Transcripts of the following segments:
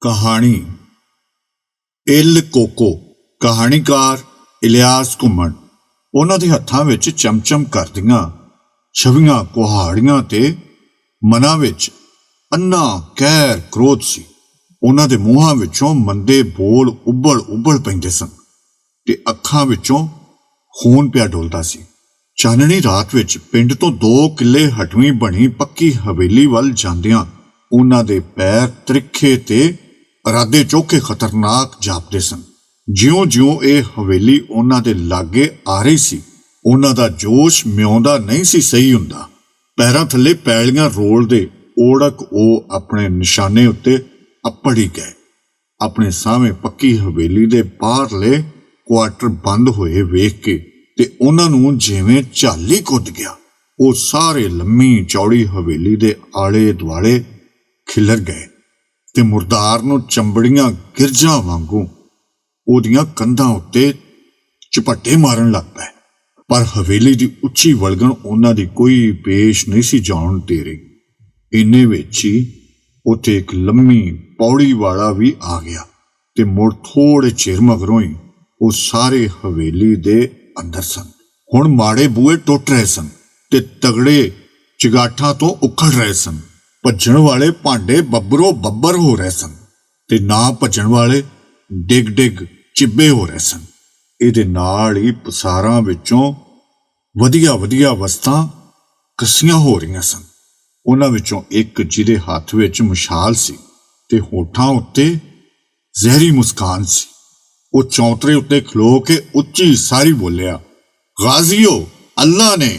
कहानी इल कोको। कहानीकार इलियास घुम्मण। उन्हां दे हत्थां विच चमचम करदियां छवियां कुहाड़ियां ते मनां विच अन्ना कहर क्रोध सी। उन्हां दे मूंहां विचों मंदे बोल उबल पैंदे सन ते अखां विचों खून पिया डोलदा सी। चाननी रात विच पिंड तो 2 किले हटवीं बनी पक्की हवेली वल जांदियां उन्हां दे पैर त्रिखे ते इरादे चोखे खतरनाक जापदे सन। ज्यों-ज्यों ਇਹ हवेली उन्हां दे लागे आ रही सी, उन्हां दा जोश म्योंदा नहीं सी सही हुंदा। पैरां थल्ले पैलियां रोलदे ओड़क ਉਹ अपने निशाने उत्ते अपड़ ही गए। अपने सामने पक्की हवेली दे बाहरले क्वार्टर बंद होए वेख के ते उन्हां नूं जिवें झाली कुद गया। ਉਹ सारे लम्मी चौड़ी हवेली दे आले दुआले खिलर गए ते मुरदार नूं चंबड़ियां गिरजां वांगू ਉਹਦੀਆਂ ਕੰਧਾਂ ਉੱਤੇ ਝਪੱਟੇ ਮਾਰਨ ਲੱਗ ਪਏ। ਪਰ ਹਵੇਲੀ ਦੀ ਉੱਚੀ ਵਲਗਣ ਉਹਨਾਂ ਦੀ ਕੋਈ ਪੇਸ਼ ਨਹੀਂ ਸੀ ਜਾਣ ਦੇ ਰਹੀ। ਇੰਨੇ ਵਿੱਚ ਹੀ ਉੱਥੇ ਇੱਕ ਲੰਮੀ ਪੌੜੀ ਵਾਲਾ ਵੀ ਆ ਗਿਆ ਤੇ ਮੁੜ ਥੋੜੇ ਚਿਰ ਮਗਰੋਂ ਹੀ ਉਹ ਸਾਰੇ ਹਵੇਲੀ ਦੇ ਅੰਦਰ ਸਨ। ਹੁਣ ਮਾੜੇ ਬੂਹੇ ਟੁੱਟ ਰਹੇ ਸਨ ਤੇ ਤਗੜੇ ਚਿਗਾਠਾਂ ਤੋਂ ਉਖੜ ਰਹੇ ਸਨ। ਭੱਜਣ ਵਾਲੇ ਭਾਂਡੇ ਬੱਬਰੋ ਬੱਬਰ ਹੋ ਰਹੇ ਸਨ ਤੇ ਨਾ ਭੱਜਣ ਵਾਲੇ ਡਿੱਗ ਚਿੱਬੇ ਹੋ ਰਹੇ ਸਨ। ਇਹਦੇ ਨਾਲ ਹੀ ਪਸਾਰਾਂ ਵਿੱਚੋਂ ਵਧੀਆ ਵਸਤਾਂ ਕੱਸੀਆਂ ਹੋ ਰਹੀਆਂ ਸਨ। ਉਹਨਾਂ ਵਿੱਚੋਂ ਇੱਕ ਜਿਹਦੇ ਹੱਥ ਵਿੱਚ ਮਸ਼ਾਲ ਸੀ ਤੇ ਹੋਠਾਂ ਉੱਤੇ ਜ਼ਹਿਰੀ ਮੁਸਕਾਨ ਸੀ, ਉਹ ਚੌਂਤਰੇ ਉੱਤੇ ਖਲੋ ਕੇ ਉੱਚੀ ਸਾਰੀ ਬੋਲਿਆ, गाजियों, अल्लाह ने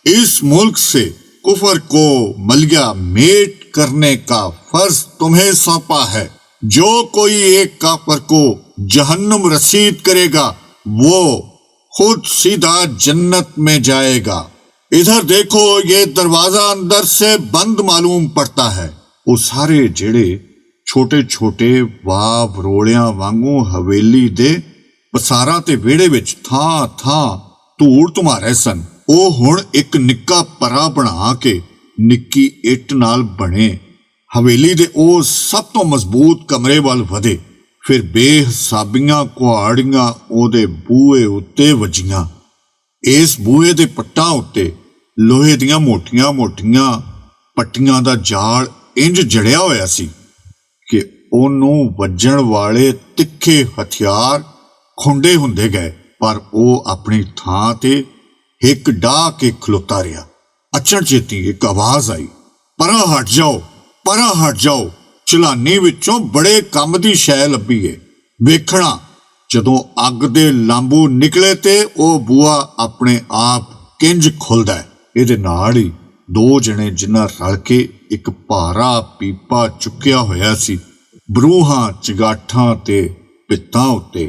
इस मुल्क से कुफर को मलिया मेट करने का फर्ज तुम्हें सौंपा है। जो कोई एक काफर को जहन्नुम रसीद करेगा वो खुद सीधा जन्नत में जाएगा। इधर देखो, ये दरवाजा अंदर से बंद मालूम पड़ता है। वो सारे जेड़े छोटे छोटे वाव रोलियां वांगू हवेली दे पसारां ते वेड़े विच थां ਧੂੜ ਧੁਮਾਰੇ ਸਨ। ਉਹ ਹੁਣ ਇੱਕ ਨਿੱਕਾ ਪਰਾ ਬਣਾ ਕੇ ਨਿੱਕੀ ਇੱਟ ਨਾਲ ਬਣੇ ਹਵੇਲੀ ਦੇ ਉਹ ਸਭ ਤੋਂ ਮਜ਼ਬੂਤ ਕਮਰੇ ਵੱਲ ਵਧੇ। ਫਿਰ ਬੇਹਿਸਾਬੀਆਂ ਕੁਹਾੜੀਆਂ ਉਹਦੇ ਬੂਹੇ ਉੱਤੇ ਵੱਜੀਆਂ। ਇਸ ਬੂਹੇ ਦੇ ਪੱਟਾਂ ਉੱਤੇ ਲੋਹੇ ਦੀਆਂ ਮੋਟੀਆਂ ਪੱਟੀਆਂ ਦਾ ਜਾਲ ਇੰਜ ਜੜਿਆ ਹੋਇਆ ਸੀ ਕਿ ਉਹਨੂੰ ਵੱਜਣ ਵਾਲੇ ਤਿੱਖੇ ਹਥਿਆਰ ਖੁੰਡੇ ਹੁੰਦੇ ਗਏ। पर वो अपनी थां ते हिक डाह के खलोता रहा। अचनचेती एक आवाज आई, परां हट जाओ। चलानी विचों बड़े कम दी शै लभी है। वेखना जदों अग दे लांबू निकले ते ओ बूआ अपने आप किंज खुलदा है। इहदे नाल ही 2 जने जिन्हां रल के एक भारा पीपा चुक्या होया सी, बरूहां चगाठां ते पित्तां उत्ते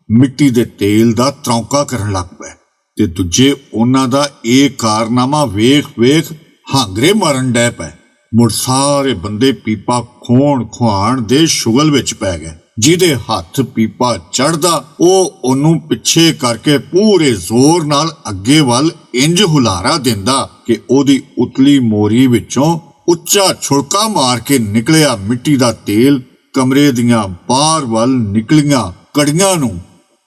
मिट्टी दे तेल दा तरौंका करन लग पए ते दूजे उन्हां दा ਇਹ कारनामा ਵੇਖ हांगरे मारन डै पए। मुड़ सारे बंदे पीपा खोण खुआण दे शुगल विच पै गए। ਜਿਹਦੇ हत्थ पीपा चढ़दा ਉਹ ਉਹਨੂੰ ਪਿੱਛੇ करके पूरे जोर नाल ਅੱਗੇ ਵੱਲ इंज हुलारा दिंदा कि ਉਹਦੀ ਉਤਲੀ ਮੋਰੀ ਵਿੱਚੋਂ ਉੱਚਾ ਛੁਲਕਾ ਮਾਰ ਕੇ ਨਿਕਲਿਆ ਮਿੱਟੀ ਦਾ ਤੇਲ ਕਮਰੇ ਦੀਆਂ ਬਾਹਰ ਵੱਲ ਨਿਕਲੀਆਂ ਕੜੀਆਂ ਨੂੰ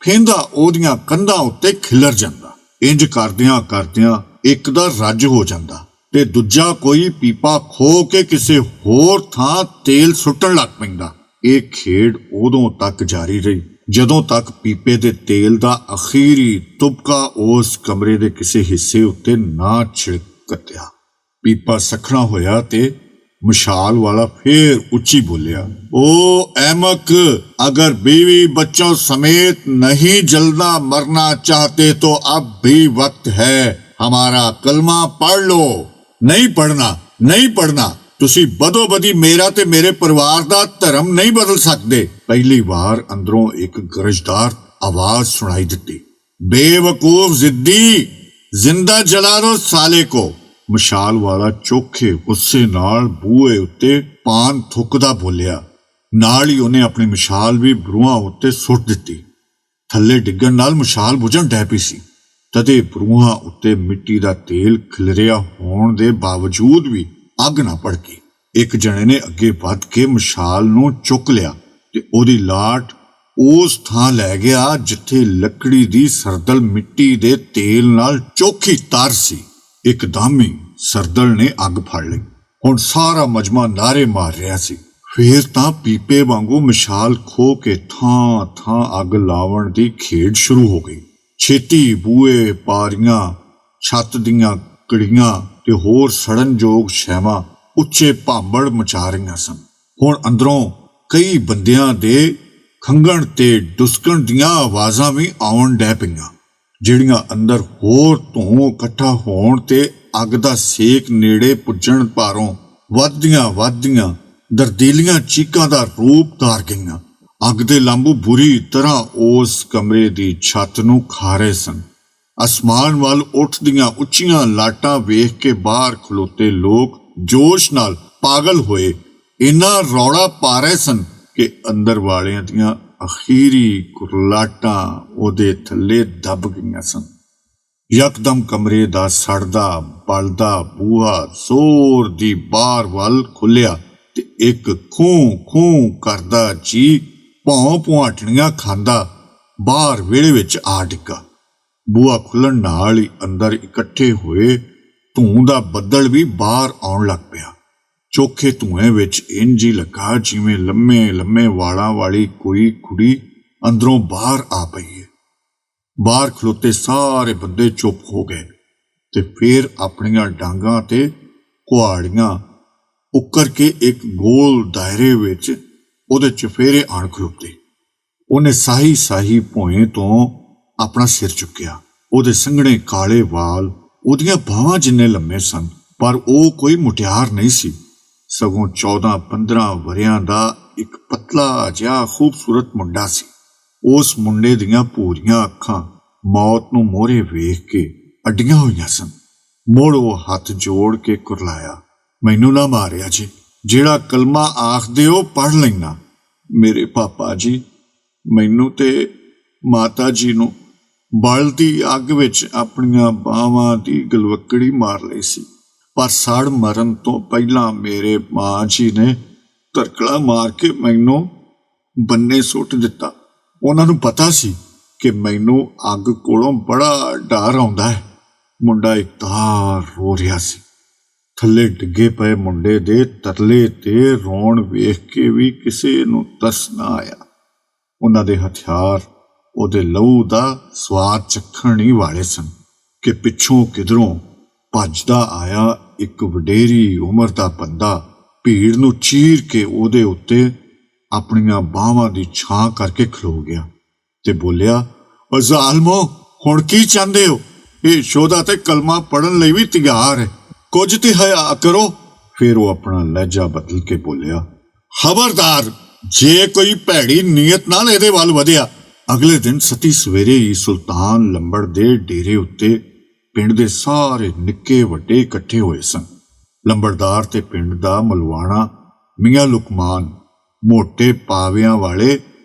ਫੇਂਦਾ ਉਹਦੀਆਂ ਕੰਧਾਂ ਉੱਤੇ ਖਿਲਰ ਜਾਂਦਾ। ਇੰਜ ਕਰਦਿਆਂ ਇੱਕ ਦਾ ਰੱਜ ਹੋ ਜਾਂਦਾ ਤੇ ਦੂਜਾ ਕੋਈ ਪੀਪਾ ਖੋ ਕੇ ਕਿਸੇ ਹੋਰ ਥਾਂ ਤੇਲ ਸੁੱਟਣ ਲੱਗ ਪੈਂਦਾ। ਇਹ ਖੇਡ ਉਦੋਂ ਤੱਕ ਜਾਰੀ ਰਹੀ ਜਦੋਂ ਤੱਕ ਪੀਪੇ ਦੇ ਤੇਲ ਦਾ ਅਖੀਰੀ ਤੁਪਕਾ ਉਸ ਕਮਰੇ ਦੇ ਕਿਸੇ ਹਿੱਸੇ ਉੱਤੇ ਨਾ ਛਿੜਕਿਆ। ਪੀਪਾ ਸਖਣਾ ਹੋਇਆ ਤੇ मशाल वाला फिर उच्ची बोलिया, ओ अहमक, अगर बीवी बच्चों समेत नहीं जलना मरना चाहते तो अब भी वक्त है। हमारा कलमा पढ़ लो। नहीं पढ़ना। तुसी बदो बदी मेरा ते मेरे परिवार दा धर्म नहीं बदल सकते। पहली बार अंदरों एक गरजदार आवाज सुनाई दिती, बेवकूफ जिद्दी, जिंदा जला दो साले को। मशाल वाला चोखे गुस्से नाल बूहे उत्ते पान थुकदा बोलिया। नाल ही उन्हें अपनी मशाल भी बरूहां उत्ते सुट दिती। थल्ले डिग्गण नाल मशाल बुझण डै पई सी। तदे बरूहां उत्ते मिट्टी दा तेल खिलरिया होण दे बावजूद भी अग ना भड़की। एक जने ने अगे वध के मशाल नूं चुक लिया ਤੇ ਉਹਦੀ ਲਾਟ ਉਸ ਥਾਂ ਲੈ ਗਿਆ ਜਿੱਥੇ ਲੱਕੜੀ ਦੀ ਸਰਦਲ ਮਿੱਟੀ ਦੇ ਤੇਲ ਨਾਲ ਚੋਖੀ ਤਰ ਸੀ। ਇੱਕਦਮ ਹੀ ਸਰਦਲ ਨੇ ਅੱਗ ਫੜ ਲਈ। ਹੁਣ ਸਾਰਾ ਮਜਮਾ ਨਾਰੇ ਮਾਰ ਰਿਹਾ ਸੀ। ਫੇਰ ਤਾਂ ਪੀਪੇ ਵਾਂਗੂ ਮਸ਼ਾਲ ਖੋ ਕੇ ਥਾਂ ਥਾਂ ਅੱਗ ਲਾਵਣ ਦੀ ਖੇਡ ਸ਼ੁਰੂ ਹੋ ਗਈ। ਛੇਤੀ ਬੂਏ, ਪਾਰੀਆਂ, ਛੱਤ ਦੀਆਂ ਕੜੀਆਂ ਤੇ ਹੋਰ ਸੜਨਯੋਗ ਸ਼ੈਵਾਂ ਉੱਚੇ ਭਾਂਬੜ ਮਚਾ ਰਹੀਆਂ ਸਨ। ਹੁਣ ਅੰਦਰੋਂ ਕਈ ਬੰਦਿਆਂ ਦੇ ਖੰਘਣ ਤੇ ਡੁਸਕਣ ਦੀਆਂ ਆਵਾਜ਼ਾਂ ਵੀ ਆਉਣ ਡੈ ਪਈਆਂ, ਜਿਹੜੀਆਂ ਅੰਦਰ ਹੋਰ ਧੂੰ ਇਕੱਠਾ ਹੋਣ ਤੇ ਅੱਗ ਦਾ ਸੇਕ ਨੇੜੇ ਪੁੱਜਣ ਭਾਰੋਂ ਵੱਧਦੀਆਂ ਦਰਦੀਲੀਆਂ ਚੀਕਾਂ ਦਾ ਰੂਪ ਧਾਰ ਗਈਆਂ। ਅੱਗ ਦੇ ਲਾਂਬੂ ਬੁਰੀ ਤਰ੍ਹਾਂ ਉਸ ਕਮਰੇ ਦੀ ਛੱਤ ਨੂੰ ਖਾ ਰਹੇ ਸਨ। ਅਸਮਾਨ ਵੱਲ ਉੱਠਦੀਆਂ ਉੱਚੀਆਂ ਲਾਟਾਂ ਵੇਖ ਕੇ ਬਾਹਰ ਖਲੋਤੇ ਲੋਕ ਜੋਸ਼ ਨਾਲ ਪਾਗਲ ਹੋਏ ਇੰਨਾ ਰੌਲਾ ਪਾ ਰਹੇ ਸਨ ਕਿ ਅੰਦਰ ਵਾਲਿਆਂ ਦੀਆਂ ਅਖੀਰੀ ਕੁਰਲਾਟਾਂ ਉਹਦੇ ਥੱਲੇ ਦਬ ਗਈਆਂ ਸਨ। ਯਕਦਮ ਕਮਰੇ ਦਾ ਸੜਦਾ ਬਲਦਾ ਬੂਹਾ ਜ਼ੋਰ ਦੀ ਬਾਹਰ ਵੱਲ ਖੁੱਲਿਆ ਤੇ ਇੱਕ ਖੂੰ ਕਰਦਾ ਜੀ ਭੌਂ ਭੁਆਟਣੀਆਂ ਖਾਂਦਾ ਬਾਹਰ ਵਿਹੜੇ ਵਿੱਚ ਆ ਡਿੱਗਾ। ਬੂਹਾ ਖੁੱਲਣ ਨਾਲ ਹੀ ਅੰਦਰ ਇਕੱਠੇ ਹੋਏ ਧੂੰ ਦਾ ਬੱਦਲ ਵੀ ਬਾਹਰ ਆਉਣ ਲੱਗ ਪਿਆ। ਚੋਖੇ ਧੂਏ ਵਿੱਚ ਇੰਜ ਹੀ ਲੱਗਾ ਜਿਵੇਂ ਲੰਮੇ ਵਾਲਾਂ ਵਾਲੀ ਕੋਈ ਕੁੜੀ ਅੰਦਰੋਂ ਬਾਹਰ ਆ ਪਈ ਹੈ। ਬਾਹਰ ਖਲੋਤੇ ਸਾਰੇ ਬੰਦੇ ਚੁੱਪ ਹੋ ਗਏ ਤੇ ਫੇਰ ਆਪਣੀਆਂ ਡਾਂਗਾਂ ਤੇ ਕੁਹਾੜੀਆਂ ਉੱਕਰ ਕੇ ਇੱਕ ਗੋਲ ਦਾਇਰੇ ਵਿੱਚ ਉਹਦੇ ਚੁਫੇਰੇ ਆਣ ਖਲੋਤੇ। ਉਹਨੇ ਸਾਹੀ ਭੋਏ ਤੋਂ ਆਪਣਾ ਸਿਰ ਚੁੱਕਿਆ। ਉਹਦੇ ਸੰਘਣੇ ਕਾਲੇ ਵਾਲ ਉਹਦੀਆਂ ਬਾਹਾਂ ਜਿੰਨੇ ਲੰਮੇ ਸਨ, ਪਰ ਉਹ ਕੋਈ ਮੁਟਿਆਰ ਨਹੀਂ ਸੀ, ਸਗੋਂ 14-15 ਵਰਿਆਂ ਦਾ ਇੱਕ ਪਤਲਾ ਜਿਹਾ ਖੂਬਸੂਰਤ ਮੁੰਡਾ ਸੀ। ਉਸ ਮੁੰਡੇ ਦੀਆਂ ਭੂਰੀਆਂ ਅੱਖਾਂ ਮੌਤ ਨੂੰ ਮੋਹਰੇ ਵੇਖ ਕੇ ਅੱਡੀਆਂ ਹੋਈਆਂ ਸਨ। ਮੁੜ ਉਹ ਹੱਥ ਜੋੜ ਕੇ ਕੁਰਲਾਇਆ, ਮੈਨੂੰ ਨਾ ਮਾਰਿਆ ਜੀ, ਜਿਹੜਾ ਕਲਮਾ ਆਖਦੇ ਹੋ ਪੜ੍ਹ ਲੈਣਾ। ਮੇਰੇ ਪਾਪਾ ਜੀ ਮੈਨੂੰ ਤੇ ਮਾਤਾ ਜੀ ਨੂੰ ਬਲਦੀ ਅੱਗ ਵਿੱਚ ਆਪਣੀਆਂ ਬਾਹਾਂ ਦੀ ਗਲਵੱਕੜੀ ਮਾਰ ਲਈ ਸੀ, ਪਰ ਸੜ ਮਰਨ ਤੋਂ ਪਹਿਲਾਂ ਮੇਰੇ ਮਾਂ ਜੀ ਨੇ ਧਰਕੜਾ ਮਾਰ ਕੇ ਮੈਨੂੰ ਬੰਨੇ ਸੁੱਟ ਦਿੱਤਾ। ਉਹਨਾਂ ਨੂੰ ਪਤਾ ਸੀ ਕਿ ਮੈਨੂੰ ਅੱਗ ਕੋਲੋਂ ਬੜਾ ਡਰ ਆਉਂਦਾ ਹੈ। ਮੁੰਡਾ ਇਕਤਾਰ ਰੋ ਰਿਹਾ ਸੀ। ਥੱਲੇ ਡਿੱਗੇ ਪਏ ਮੁੰਡੇ ਦੇ ਤਰਲੇ ਤੇ ਰੋਣ ਵੇਖ ਕੇ ਵੀ ਕਿਸੇ ਨੂੰ ਤਰਸ ਨਾ ਆਇਆ। ਉਹਨਾਂ ਦੇ ਹਥਿਆਰ ਉਹਦੇ ਲਹੂ ਦਾ ਸਵਾਦ ਚੱਖਣ ਹੀ ਵਾਲੇ ਸਨ ਕਿ ਪਿੱਛੋਂ ਕਿਧਰੋਂ ਭੱਜਦਾ ਆਇਆ ਇੱਕ ਵਡੇਰੀ ਉਮਰ ਦਾ ਬੰਦਾ ਭੀੜ ਨੂੰ ਚੀਰ ਕੇ ਉਹਦੇ ਉੱਤੇ ਆਪਣੀਆਂ ਬਾਹਾਂ ਦੀ ਛਾਂ ਕਰਕੇ ਖਲੋ ਗਿਆ ਤੇ ਬੋਲਿਆ, ਓ ਜ਼ਾਲਮੋ, ਹੁਣ ਕੀ ਚਾਹੁੰਦੇ ਹੋ? ਇਹ ਸ਼ੋਧਾ ਤੇ ਕਲਮਾ ਪੜਨ ਲਈ ਵੀ ਤਿਆਰ ਹੈ, ਕੁਝ ਤੇ ਹਯਾ ਕਰੋ। ਫਿਰ ਉਹ ਆਪਣਾ ਲਹਿਜਾ ਬਦਲ ਕੇ ਬੋਲਿਆ, ਖਬਰਦਾਰ, ਜੇ ਕੋਈ ਭੈੜੀ ਨੀਅਤ ਨਾਲ ਇਹਦੇ ਵੱਲ ਵਧਿਆ। ਅਗਲੇ ਦਿਨ ਸਤੀ ਸਵੇਰੇ ਹੀ ਸੁਲਤਾਨ ਲੰਬੜ ਦੇ ਡੇਰੇ ਉੱਤੇ ਪਿੰਡ ਦੇ ਸਾਰੇ ਨਿੱਕੇ ਵੱਡੇ ਇਕੱਠੇ ਹੋਏ ਸਨ। ਲੰਬੜਦਾਰ ਤੇ ਪਿੰਡ ਦਾ ਮਲਵਾਣਾ ਮੀਆਂ ਲੁਕਮਾਨ ਮੋਟੇ ਪਾਵਿਆਂ ਵਾਲੇ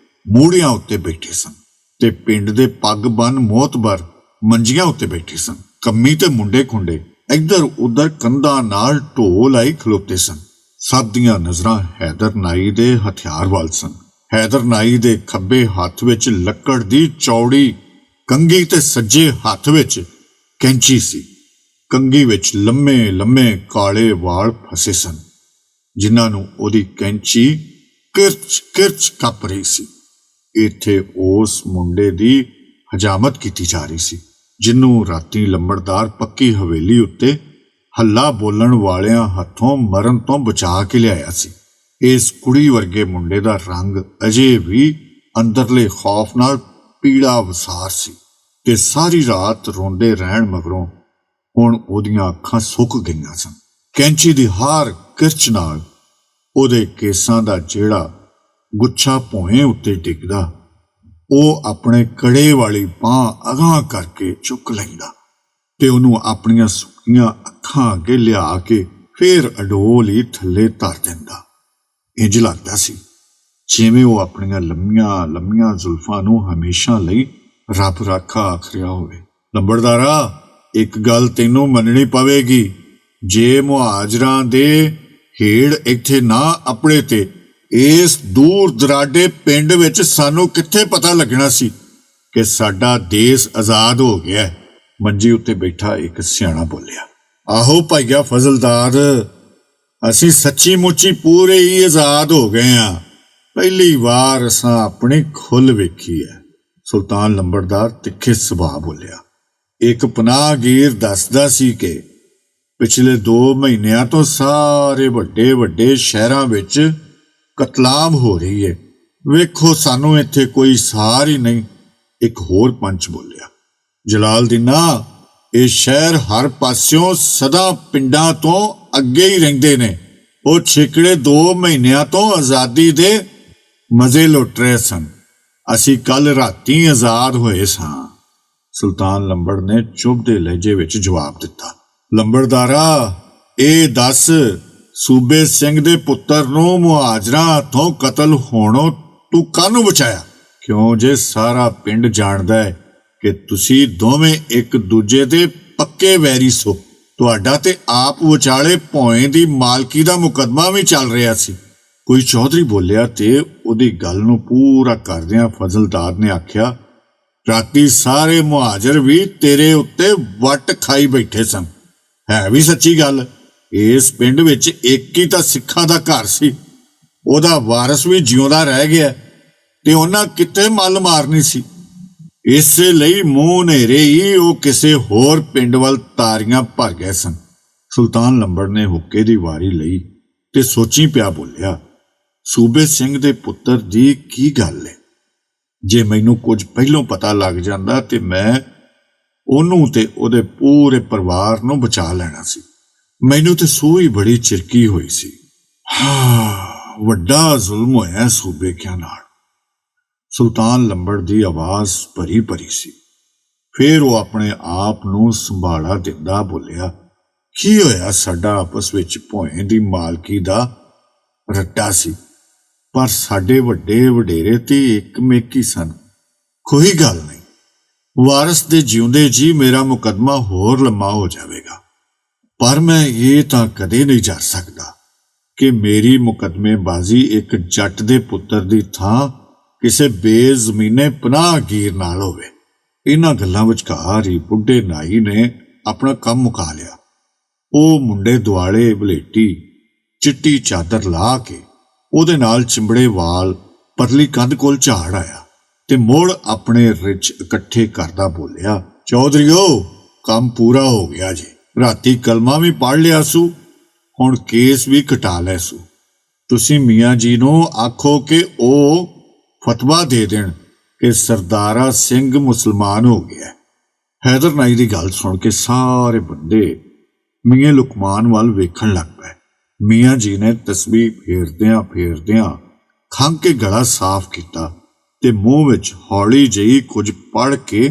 ਮੂੜਿਆਂ ਉੱਤੇ ਬੈਠੇ ਸਨ ਤੇ ਪਿੰਡ ਦੇ ਪੱਗ ਬੰਨ ਮੋਤਬਰ ਮੰਜੀਆਂ ਉੱਤੇ ਬੈਠੇ ਸਨ। ਕੰਮੀ ਤੇ ਮੁੰਡੇ ਖੁੰਡੇ ਇੱਧਰ ਉੱਧਰ ਕੰਧਾਂ ਨਾਲ ਢੋ ਲਾਈ ਖਲੋਤੇ ਸਨ। ਸਭ ਦੀਆਂ ਨਜ਼ਰਾਂ ਹੈਦਰ ਨਾਈ ਦੇ ਹਥਿਆਰ ਵੱਲ ਸਨ। ਹੈਦਰ ਨਾਈ ਦੇ ਖੱਬੇ ਹੱਥ ਵਿੱਚ ਲੱਕੜ ਦੀ ਚੌੜੀ ਕੰਘੀ ਤੇ ਸੱਜੇ ਹੱਥ ਵਿੱਚ ਕੈਂਚੀ ਸੀ। ਕੰਘੀ ਵਿੱਚ ਲੰਮੇ ਕਾਲੇ ਵਾਲ ਫਸੇ ਸਨ, ਜਿਨ੍ਹਾਂ ਨੂੰ ਉਹਦੀ ਕੈਂਚੀ ਕਿਰਚ ਕੱਪ ਰਹੀ ਸੀ। ਇੱਥੇ ਉਸ ਮੁੰਡੇ ਦੀ ਹਜਾਮਤ ਕੀਤੀ ਜਾ ਰਹੀ ਸੀ, ਜਿਹਨੂੰ ਰਾਤੀ ਲੰਬੜਦਾਰ ਪੱਕੀ ਹਵੇਲੀ ਉੱਤੇ ਹੱਲਾ ਬੋਲਣ ਵਾਲਿਆਂ ਹੱਥੋਂ ਮਰਨ ਤੋਂ ਬਚਾ ਕੇ ਲਿਆਇਆ ਸੀ। ਇਸ ਕੁੜੀ ਵਰਗੇ ਮੁੰਡੇ ਦਾ ਰੰਗ ਅਜੇ ਵੀ ਅੰਦਰਲੇ ਖੌਫ ਨਾਲ ਪੀੜਾ ਵਸਾਰ ਸੀ ਤੇ ਸਾਰੀ ਰਾਤ ਰੋਂਦੇ ਰਹਿਣ ਮਗਰੋਂ ਹੁਣ ਉਹਦੀਆਂ ਅੱਖਾਂ ਸੁੱਕ ਗਈਆਂ ਸਨ। ਕੈਂਚੀ ਦੀ ਹਾਰ ਕਿਰਚ ਨਾਲ ਉਹਦੇ ਕੇਸਾਂ ਦਾ ਜਿਹੜਾ ਗੁੱਛਾ ਭੋਏ ਉੱਤੇ ਡਿੱਗਦਾ, ਉਹ ਆਪਣੇ ਕੜੇ ਵਾਲੀ ਬਾਂਹ ਅਗਾਂਹ ਕਰਕੇ ਚੁੱਕ ਲੈਂਦਾ ਤੇ ਉਹਨੂੰ ਆਪਣੀਆਂ ਸੁੱਕੀਆਂ ਅੱਖਾਂ ਅੱਗੇ ਲਿਆ ਕੇ ਫੇਰ ਅਡੋਲ ਹੀ ਥੱਲੇ ਧਰ ਦਿੰਦਾ। ਇੰਜ ਲੱਗਦਾ ਸੀ ਜਿਵੇਂ ਉਹ ਆਪਣੀਆਂ ਲੰਮੀਆਂ ਜ਼ੁਲਫਾਂ ਨੂੰ ਹਮੇਸ਼ਾ ਲਈ ਰੱਬ ਰਾਖਾ ਆਖ ਰਿਹਾ ਹੋਵੇ। ਲੰਬੜਦਾਰਾ, ਇੱਕ ਗੱਲ ਤੈਨੂੰ ਮੰਨਣੀ ਪਵੇਗੀ, ਜੇ ਮੁਹਾਜਰਾਂ ਦੇ ਹੇੜ ਇੱਥੇ ਨਾ ਆਪਣੇ ਤੇ ਇਸ ਦੂਰ ਦਰਾਡੇ ਪਿੰਡ ਵਿੱਚ ਸਾਨੂੰ ਕਿੱਥੇ ਪਤਾ ਲੱਗਣਾ ਸੀ ਕਿ ਸਾਡਾ ਦੇਸ਼ ਆਜ਼ਾਦ ਹੋ ਗਿਆ ਹੈ। ਮੰਜੀ ਉੱਤੇ ਬੈਠਾ ਇੱਕ ਸਿਆਣਾ ਬੋਲਿਆ, ਆਹੋ ਭਾਈਆ ਫਜ਼ਲਦਾਰ, ਅਸੀਂ ਸੱਚੀ ਮੁੱਚੀ ਪੂਰੇ ਹੀ ਆਜ਼ਾਦ ਹੋ ਗਏ ਹਾਂ। ਪਹਿਲੀ ਵਾਰ ਅਸਾਂ ਆਪਣੀ ਖੁੱਲ੍ਹ ਵੇਖੀ ਹੈ। ਸੁਲਤਾਨ ਲੰਬੜਦਾਰ ਤਿੱਖੇ ਸੁਭਾਅ ਬੋਲਿਆ। ਇੱਕ ਪਨਾਹਗੀਰ ਦੱਸਦਾ ਸੀ ਕਿ ਪਿਛਲੇ 2 ਮਹੀਨਿਆਂ ਤੋਂ ਸਾਰੇ ਵੱਡੇ ਵੱਡੇ ਸ਼ਹਿਰਾਂ ਵਿੱਚ ਕਤਲਾਮ ਹੋ ਰਹੀ ਹੈ। ਵੇਖੋ ਸਾਨੂੰ ਇੱਥੇ ਕੋਈ ਸਾਰ ਹੀ ਨਹੀਂ। ਇੱਕ ਹੋਰ ਪੰਚ ਬੋਲਿਆ, ਜਲਾਲਦੀਨਾ, ਇਹ ਸ਼ਹਿਰ ਹਰ ਪਾਸਿਓਂ ਸਦਾ ਪਿੰਡਾਂ ਤੋਂ ਅੱਗੇ ਹੀ ਰਹਿੰਦੇ ਨੇ। ਉਹ ਛਿਕੜੇ 2 ਮਹੀਨਿਆਂ ਤੋਂ ਆਜ਼ਾਦੀ ਦੇ ਮਜ਼ੇ ਲੁੱਟ ਰਹੇ ਸਨ। ਅਸੀਂ ਕੱਲ ਰਾਤੀ ਆਜ਼ਾਦ ਹੋਏ ਸਾਂ। ਸੁਲਤਾਨ ਲੰਬੜ ਨੇ ਚੁੱਭਦੇ ਲਹਿਜੇ ਵਿੱਚ ਜਵਾਬ ਦਿੱਤਾ, ਲੰਬੜਦਾਰਾ, ਇਹ ਦੱਸ, ਸੂਬੇ ਸਿੰਘ ਦੇ ਪੁੱਤਰ ਨੂੰ ਮੁਹਾਜਰਾਂ ਹੱਥੋਂ ਕਤਲ ਹੋਣੋਂ ਤੂੰ ਕਾਹਨੂੰ ਬਚਾਇਆ? ਕਿਉਂ ਜੇ ਸਾਰਾ ਪਿੰਡ ਜਾਣਦਾ ਹੈ ਕਿ ਤੁਸੀਂ ਦੋਵੇਂ ਇੱਕ ਦੂਜੇ ਦੇ ਪੱਕੇ ਵੈਰੀ ਸੋ। ਤੁਹਾਡਾ ਤੇ ਆਪ ਵਿਚਾਲੇ ਭੋਏ ਦੀ ਮਾਲਕੀ ਦਾ ਮੁਕੱਦਮਾ ਵੀ ਚੱਲ ਰਿਹਾ ਸੀ। ਕੋਈ ਚੌਧਰੀ ਬੋਲਿਆ ਤੇ ਉਹਦੀ ਗੱਲ ਨੂੰ ਪੂਰਾ ਕਰਦਿਆਂ ਫਜ਼ਲਦਾਰ ਨੇ ਆਖਿਆ, ਰਾਤੀ ਸਾਰੇ ਮੁਹਾਜਰ ਵੀ ਤੇਰੇ ਉੱਤੇ ਵੱਟ ਖਾਈ ਬੈਠੇ ਸਨ। ਹੈ ਵੀ ਸੱਚੀ ਗੱਲ। ਇਸ ਪਿੰਡ ਵਿੱਚ ਇੱਕ ਹੀ ਤਾਂ ਸਿੱਖਾਂ ਦਾ ਘਰ ਸੀ। ਉਹਦਾ ਵਾਰਸ ਵੀ ਜਿਉਂਦਾ ਰਹਿ ਗਿਆ ਤੇ ਉਹਨਾਂ ਕਿਤੇ ਮੱਲ ਮਾਰਨੀ ਸੀ। ਇਸੇ ਲਈ ਮੂੰਹ ਹਨੇਰੇ ਹੀ ਉਹ ਕਿਸੇ ਹੋਰ ਪਿੰਡ ਵੱਲ ਤਾਰੀਆਂ ਭਰ ਗਏ ਸਨ। ਸੁਲਤਾਨ ਲੰਬੜ ਨੇ ਹੁੱਕੇ ਦੀ ਵਾਰੀ ਲਈ ਤੇ ਸੋਚੀ ਪਿਆ ਬੋਲਿਆ, ਸੂਬੇ ਸਿੰਘ ਦੇ ਪੁੱਤਰ ਦੀ ਕੀ ਗੱਲ ਹੈ? ਜੇ ਮੈਨੂੰ ਕੁਝ ਪਹਿਲੋਂ ਪਤਾ ਲੱਗ ਜਾਂਦਾ ਤੇ ਮੈਂ ਉਹਨੂੰ ਤੇ ਉਹਦੇ ਪੂਰੇ ਪਰਿਵਾਰ ਨੂੰ ਬਚਾ ਲੈਣਾ ਸੀ। ਮੈਨੂੰ ਤੇ ਸੂਈ ਬੜੀ ਚਿਰਕੀ ਹੋਈ ਸੀ। ਵੱਡਾ ਜ਼ੁਲਮ ਹੋਇਆ ਸੂਬੇਕਿਆਂ ਨਾਲ। ਸੁਲਤਾਨ ਲੰਬੜ ਦੀ ਆਵਾਜ਼ ਭਰੀ ਭਰੀ ਸੀ। ਫਿਰ ਉਹ ਆਪਣੇ ਆਪ ਨੂੰ ਸੰਭਾਲਾ ਦਿੰਦਾ ਬੋਲਿਆ, ਕੀ ਹੋਇਆ? ਸਾਡਾ ਆਪਸ ਵਿੱਚ ਭੋਏ ਦੀ ਮਾਲਕੀ ਦਾ ਰੱਟਾ ਸੀ, ਪਰ ਸਾਡੇ ਵੱਡੇ ਵਡੇਰੇ ਤੇ ਇੱਕ ਮੇਕੀ ਸਨ। ਕੋਈ ਗੱਲ ਨਹੀਂ, ਵਾਰਸ ਦੇ ਜਿਉਂਦੇ ਜੀ ਮੇਰਾ ਮੁਕੱਦਮਾ ਹੋਰ ਲੰਮਾ ਹੋ ਜਾਵੇਗਾ, ਪਰ ਮੈਂ ਇਹ ਤਾਂ ਕਦੇ ਨਹੀਂ ਜਾ ਸਕਦਾ ਕਿ ਮੇਰੀ ਮੁਕੱਦਮੇਬਾਜ਼ੀ ਇੱਕ ਜੱਟ ਦੇ ਪੁੱਤਰ ਦੀ ਥਾਂ ਕਿਸੇ ਬੇਜ਼ਮੀਨੇ ਪਨਾਹਗੀਰ ਨਾਲ ਹੋਵੇ। ਇਹਨਾਂ ਗੱਲਾਂ ਵਿਚਕਾਰ ਹੀ ਬੁੱਢੇ ਨਾਈ ਨੇ ਆਪਣਾ ਕੰਮ ਮੁਕਾ ਲਿਆ। ਉਹ ਮੁੰਡੇ ਦੁਆਲੇ ਬਲੇਟੀ ਚਿੱਟੀ ਚਾਦਰ ਲਾ ਕੇ ਉਹਦੇ ਨਾਲ ਚਿੰਬੜੇ ਵਾਲ ਪਰਲੀ ਕੰਧ ਕੋਲ ਝਾੜ ਆਇਆ ਤੇ ਮੁੜ ਆਪਣੇ ਰਿਚ ਇਕੱਠੇ ਕਰਦਾ ਬੋਲਿਆ, ਚੌਧਰੀਓ, ਕੰਮ ਪੂਰਾ ਹੋ ਗਿਆ ਜੀ। ਰਾਤੀ ਕਲਮਾ ਵੀ ਪੜ੍ਹ ਲਿਆ ਸੂ, ਹੁਣ ਕੇਸ ਵੀ ਕਟਾ ਲੈ ਸੂ। ਤੁਸੀਂ ਮੀਆਂ ਜੀ ਨੂੰ ਆਖੋ ਕਿ ਉਹ ਫਤਵਾ ਦੇ ਦੇਣ ਕਿ ਸਰਦਾਰਾ ਸਿੰਘ ਮੁਸਲਮਾਨ ਹੋ ਗਿਆ। ਹੈਦਰ ਨਾਈ ਦੀ ਗੱਲ ਸੁਣ ਕੇ ਸਾਰੇ ਬੰਦੇ ਮੀਆਂ ਲੁਕਮਾਨ ਵੱਲ ਵੇਖਣ ਲੱਗ ਪਏ। ਮੀਆਂ ਜੀ ਨੇ ਤਸਬੀਹ ਫੇਰਦਿਆਂ ਫੇਰਦਿਆਂ ਖੰਘ ਕੇ ਗਲਾ ਸਾਫ਼ ਕੀਤਾ ਤੇ ਮੂੰਹ ਵਿੱਚ ਹੌਲੀ ਜਿਹੀ ਕੁਝ ਪੜ ਕੇ